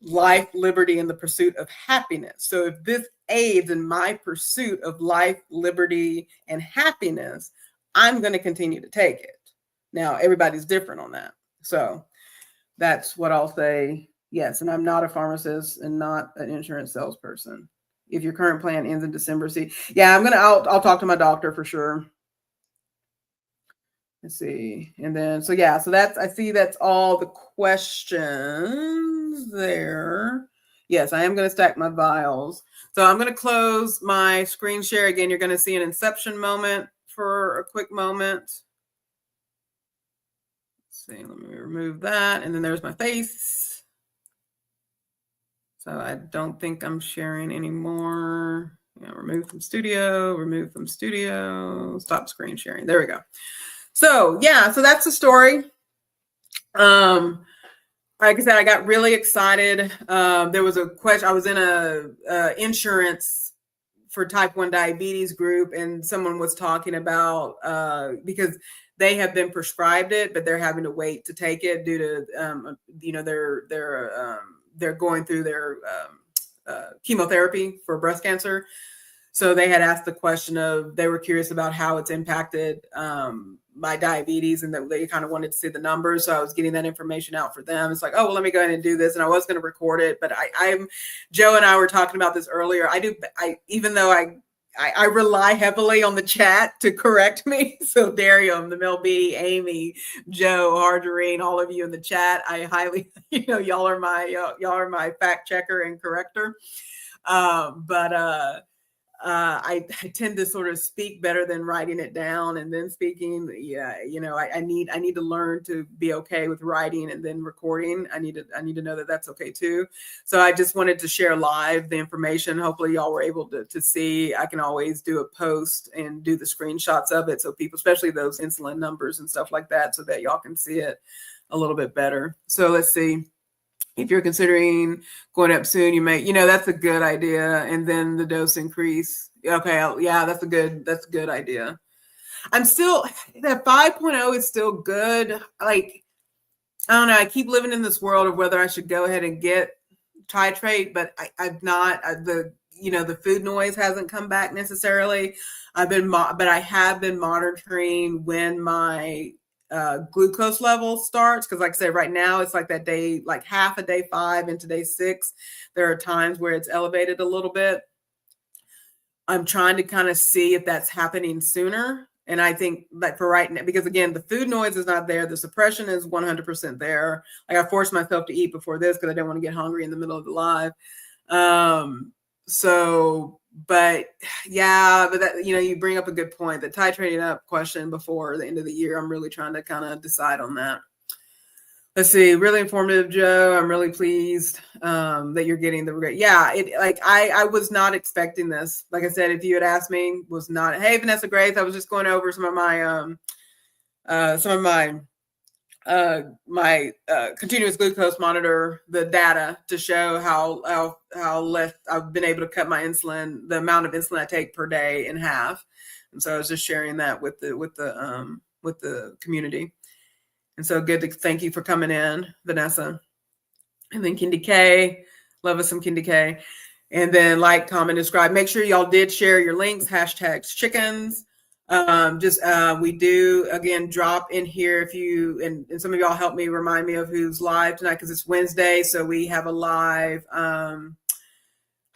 life, liberty, and the pursuit of happiness. So if this aids in my pursuit of life, liberty, and happiness, I'm going to continue to take it. Now, everybody's different on that. So that's what I'll say. Yes, and I'm not a pharmacist and not an insurance salesperson. If your current plan ends in December, see, yeah, I'll talk to my doctor for sure. Let's see. And then, so yeah, so I see that's all the questions there. Yes, I am going to stack my vials. So I'm going to close my screen share. Again, you're going to see an inception moment for a quick moment. Let's see, let me remove that. And then there's my face. So I don't think I'm sharing anymore. Yeah, remove from studio, stop screen sharing. There we go. So yeah, so that's the story. Like I said, I got really excited. There was a question. I was in a insurance for type 1 diabetes group, and someone was talking about because they have been prescribed it, but they're having to wait to take it due to they're going through their chemotherapy for breast cancer. So they had asked the question of, they were curious about how it's impacted my diabetes, and that they kind of wanted to see the numbers. So I was getting that information out for them. It's like, oh, well, let me go ahead and do this. And I was going to record it, but Joe and I were talking about this earlier. Even though I rely heavily on the chat to correct me. So Darium, the Mel B, Amy, Joe, Harderine, all of you in the chat, I highly, y'all are my fact checker and corrector. I tend to sort of speak better than writing it down and then speaking. Yeah, I need to learn to be okay with writing and then recording. I need to know that that's okay too. So I just wanted to share live the information. Hopefully y'all were able to see. I can always do a post and do the screenshots of it, so people, especially those insulin numbers and stuff like that, so that y'all can see it a little bit better. So let's see. If you're considering going up soon, you may, that's a good idea. And then the dose increase. Okay. Yeah, that's a good idea. I'm still, that 5.0 is still good. Like, I don't know. I keep living in this world of whether I should go ahead and get titrate, but I've not, the food noise hasn't come back necessarily. But I have been monitoring when my glucose level starts, because like I said, right now it's like that day, like half of day 5 into day 6, there are times where it's elevated a little bit. I'm trying to kind of see if that's happening sooner. And I think that for right now, because again, the food noise is not there, the suppression is 100% there. Like, I forced myself to eat before this because I didn't want to get hungry in the middle of the live. But yeah, but that, you bring up a good point, the titrating up question before the end of the year. I'm really trying to kind of decide on that. Let's see. Really informative, Joe. I'm really pleased that you're getting the regret. Yeah, I was not expecting this. Like I said, if you had asked me, was not. Hey, Vanessa Grace. I was just going over some of my continuous glucose monitor, the data to show how less I've been able to cut my insulin, the amount of insulin I take per day, in half. And so I was just sharing that with the community. And so good to thank you for coming in, Vanessa. And then Kindy K, love us some Kindy K. And then like, comment, subscribe. Make sure y'all did share your links, hashtags chickens. We do, again, drop in here if you, and some of y'all help me remind me of who's live tonight, because it's Wednesday. So we have a live,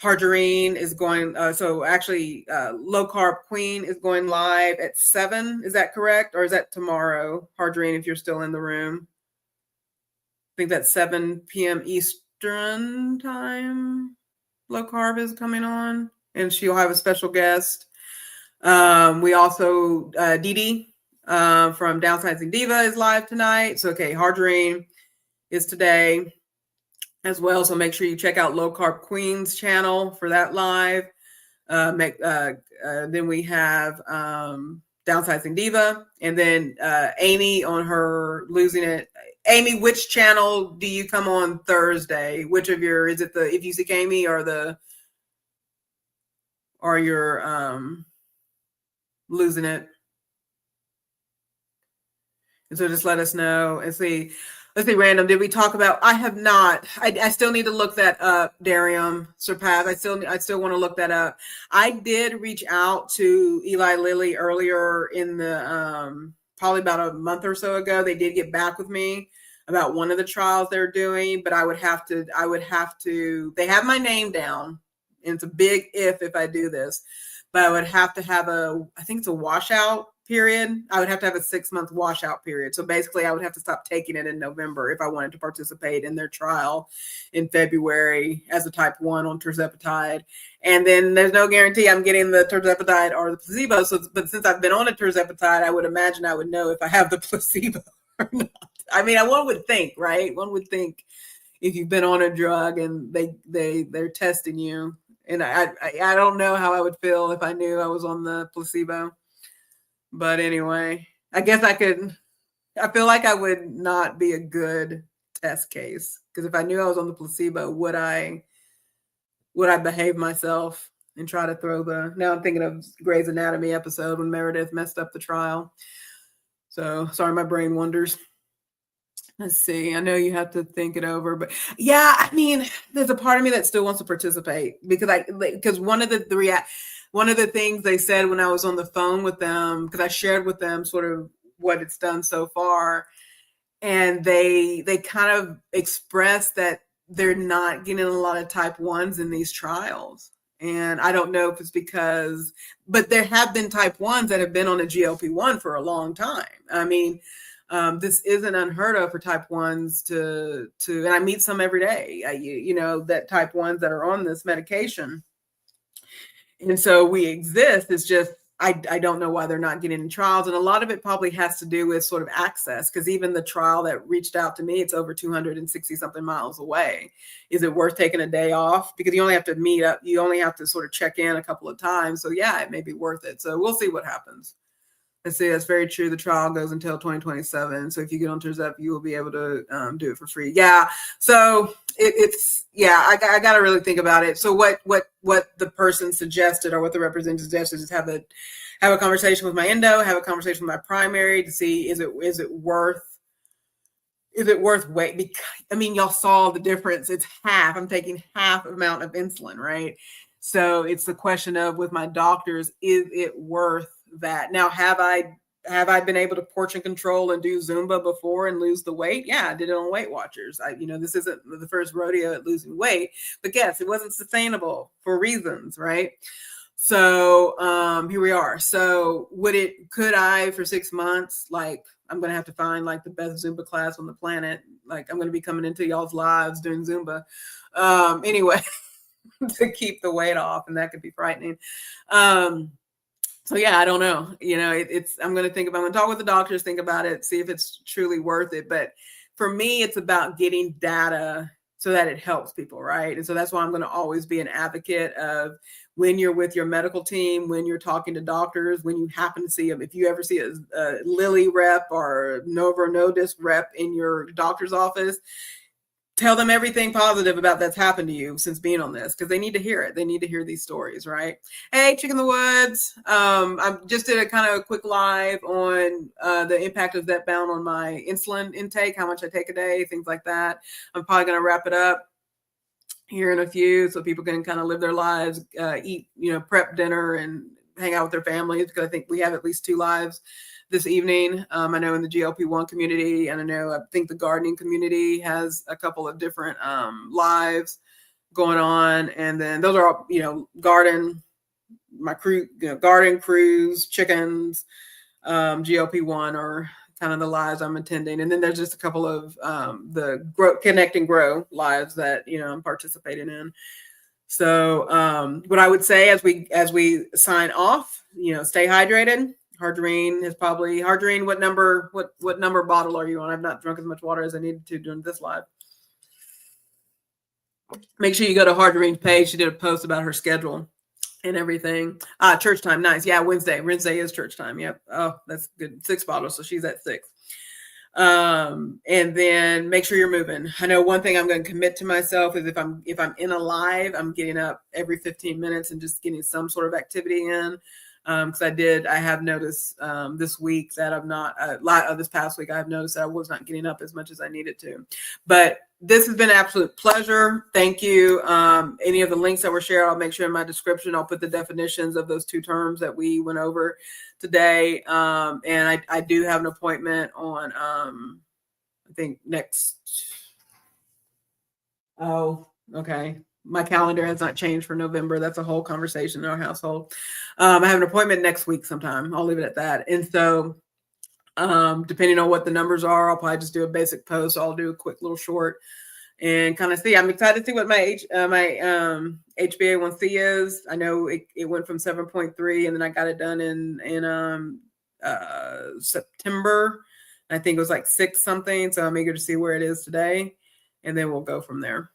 Harderine is going, so actually Low Carb Queen is going live at 7. Is that correct? Or is that tomorrow, Harderine, if you're still in the room? I think that's 7 p.m. Eastern time. Low Carb is coming on, and she'll have a special guest. We also, Dee Dee from Downsizing Diva is live tonight. So, okay, Harderine is today as well. So make sure you check out Low Carb Queen's channel for that live. Then we have Downsizing Diva, and then Amy on her Losing It. Amy, which channel do you come on Thursday? Which of your, is it the If You Seek Amy or your Losing It? And so just let us know and see. Let's see, random. Did we talk about? I have not. I still need to look that up. Darium surpass. I still want to look that up. I did reach out to Eli Lilly earlier in the probably about a month or so ago. They did get back with me about one of the trials they're doing, but I would have to. They have my name down, and it's a big if I do this, but I would have to have I think it's a washout period. I would have to have a 6-month washout period. So basically I would have to stop taking it in November if I wanted to participate in their trial in February as a type 1 on Tirzepatide. And then there's no guarantee I'm getting the Tirzepatide or the placebo. So, but since I've been on a Tirzepatide, I would imagine I would know if I have the placebo or not. I mean, one would think, right? One would think if you've been on a drug and they're testing you. And I don't know how I would feel if I knew I was on the placebo. But anyway, I guess I feel like I would not be a good test case, because if I knew I was on the placebo, would I behave myself and try to throw now I'm thinking of Grey's Anatomy episode when Meredith messed up the trial. So sorry, my brain wanders. Let's see. I know you have to think it over, but yeah, I mean, there's a part of me that still wants to participate because one of the things they said when I was on the phone with them, because I shared with them sort of what it's done so far, and they kind of expressed that they're not getting a lot of type 1s in these trials. And I don't know if it's but there have been type 1s that have been on a GLP-1 for a long time. I mean, this isn't unheard of for type 1s to, and I meet some every day, that type 1s that are on this medication. And so we exist. It's just, I don't know why they're not getting in trials. And a lot of it probably has to do with sort of access, because even the trial that reached out to me, it's over 260 something miles away. Is it worth taking a day off? Because you only have to meet up. You only have to sort of check in a couple of times. So yeah, it may be worth it. So we'll see what happens. Let's see, that's very true. The trial goes until 2027. So if you get on Tirzep, you will be able to do it for free. Yeah. So I got to really think about it. So what the person suggested, or what the representative suggested, is have a conversation with my endo, have a conversation with my primary to see is it worth weight? Because, I mean, y'all saw the difference. It's half. I'm taking half amount of insulin, right? So it's the question of, with my doctors, is it worth that? Now, have I been able to portion control and do Zumba before and lose the weight? Yeah, I did it on Weight Watchers. This isn't the first rodeo at losing weight, but yes, it wasn't sustainable for reasons, right? So here we are. So could I for 6 months, like, I'm going to have to find like the best Zumba class on the planet. Like, I'm going to be coming into y'all's lives doing Zumba. Anyway, to keep the weight off, and that could be frightening. So yeah, I don't know. I'm going to talk with the doctors, think about it, see if it's truly worth it. But for me, it's about getting data so that it helps people, right? And so that's why I'm going to always be an advocate of, when you're with your medical team, when you're talking to doctors, when you happen to see them, if you ever see a Lilly rep or Novo Nordisk rep in your doctor's office, tell them everything positive about that's happened to you since being on this, because they need to hear it. They need to hear these stories, right? Hey, Chick in the Woods. I just did a kind of a quick live on the impact of Zepbound on my insulin intake, how much I take a day, things like that. I'm probably going to wrap it up here in a few so people can kind of live their lives, eat, prep dinner and hang out with their families, because I think we have at least 2 lives this evening. I know in the GLP-1 community, and I think the gardening community has a couple of different lives going on. And then those are all, garden crews, chickens, GLP-1 are kind of the lives I'm attending. And then there's just a couple of the Connect and Grow lives that, I'm participating in. So what I would say as we sign off, stay hydrated. Hardrine, what number bottle are you on? I've not drunk as much water as I needed to during this live. Make sure you go to Hardrine's page. She did a post about her schedule and everything. Church time, nice. Yeah, Wednesday is church time. Yep. Oh, that's good. 6 bottles, so she's at 6. And then make sure you're moving. I know one thing I'm going to commit to myself is if I'm in a live, I'm getting up every 15 minutes and just getting some sort of activity in. Because I have noticed this week that I'm not, this past week, I have noticed that I was not getting up as much as I needed to. But this has been an absolute pleasure. Thank you. Any of the links that were shared, I'll make sure in my description, I'll put the definitions of those two terms that we went over today. And I do have an appointment on, I think okay. My calendar has not changed for November. That's a whole conversation in our household. I have an appointment next week sometime. I'll leave it at that. And so depending on what the numbers are, I'll probably just do a basic post. I'll do a quick little short and kind of see. I'm excited to see what my HbA1c is. I know it went from 7.3 and then I got it done in September. I think it was like 6 something. So I'm eager to see where it is today. And then we'll go from there.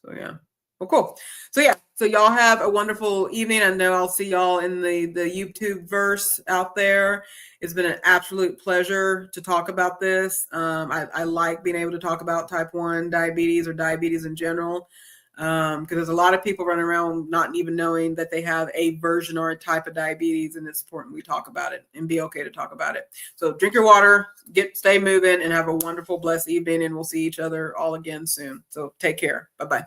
So yeah. Well, cool. So yeah, so y'all have a wonderful evening. I know I'll see y'all in the YouTube verse out there. It's been an absolute pleasure to talk about this. I like being able to talk about type 1 diabetes or diabetes in general, because there's a lot of people running around not even knowing that they have a version or a type of diabetes, and it's important we talk about it and be okay to talk about it. So drink your water, stay moving, and have a wonderful, blessed evening, and we'll see each other all again soon. So take care. Bye-bye.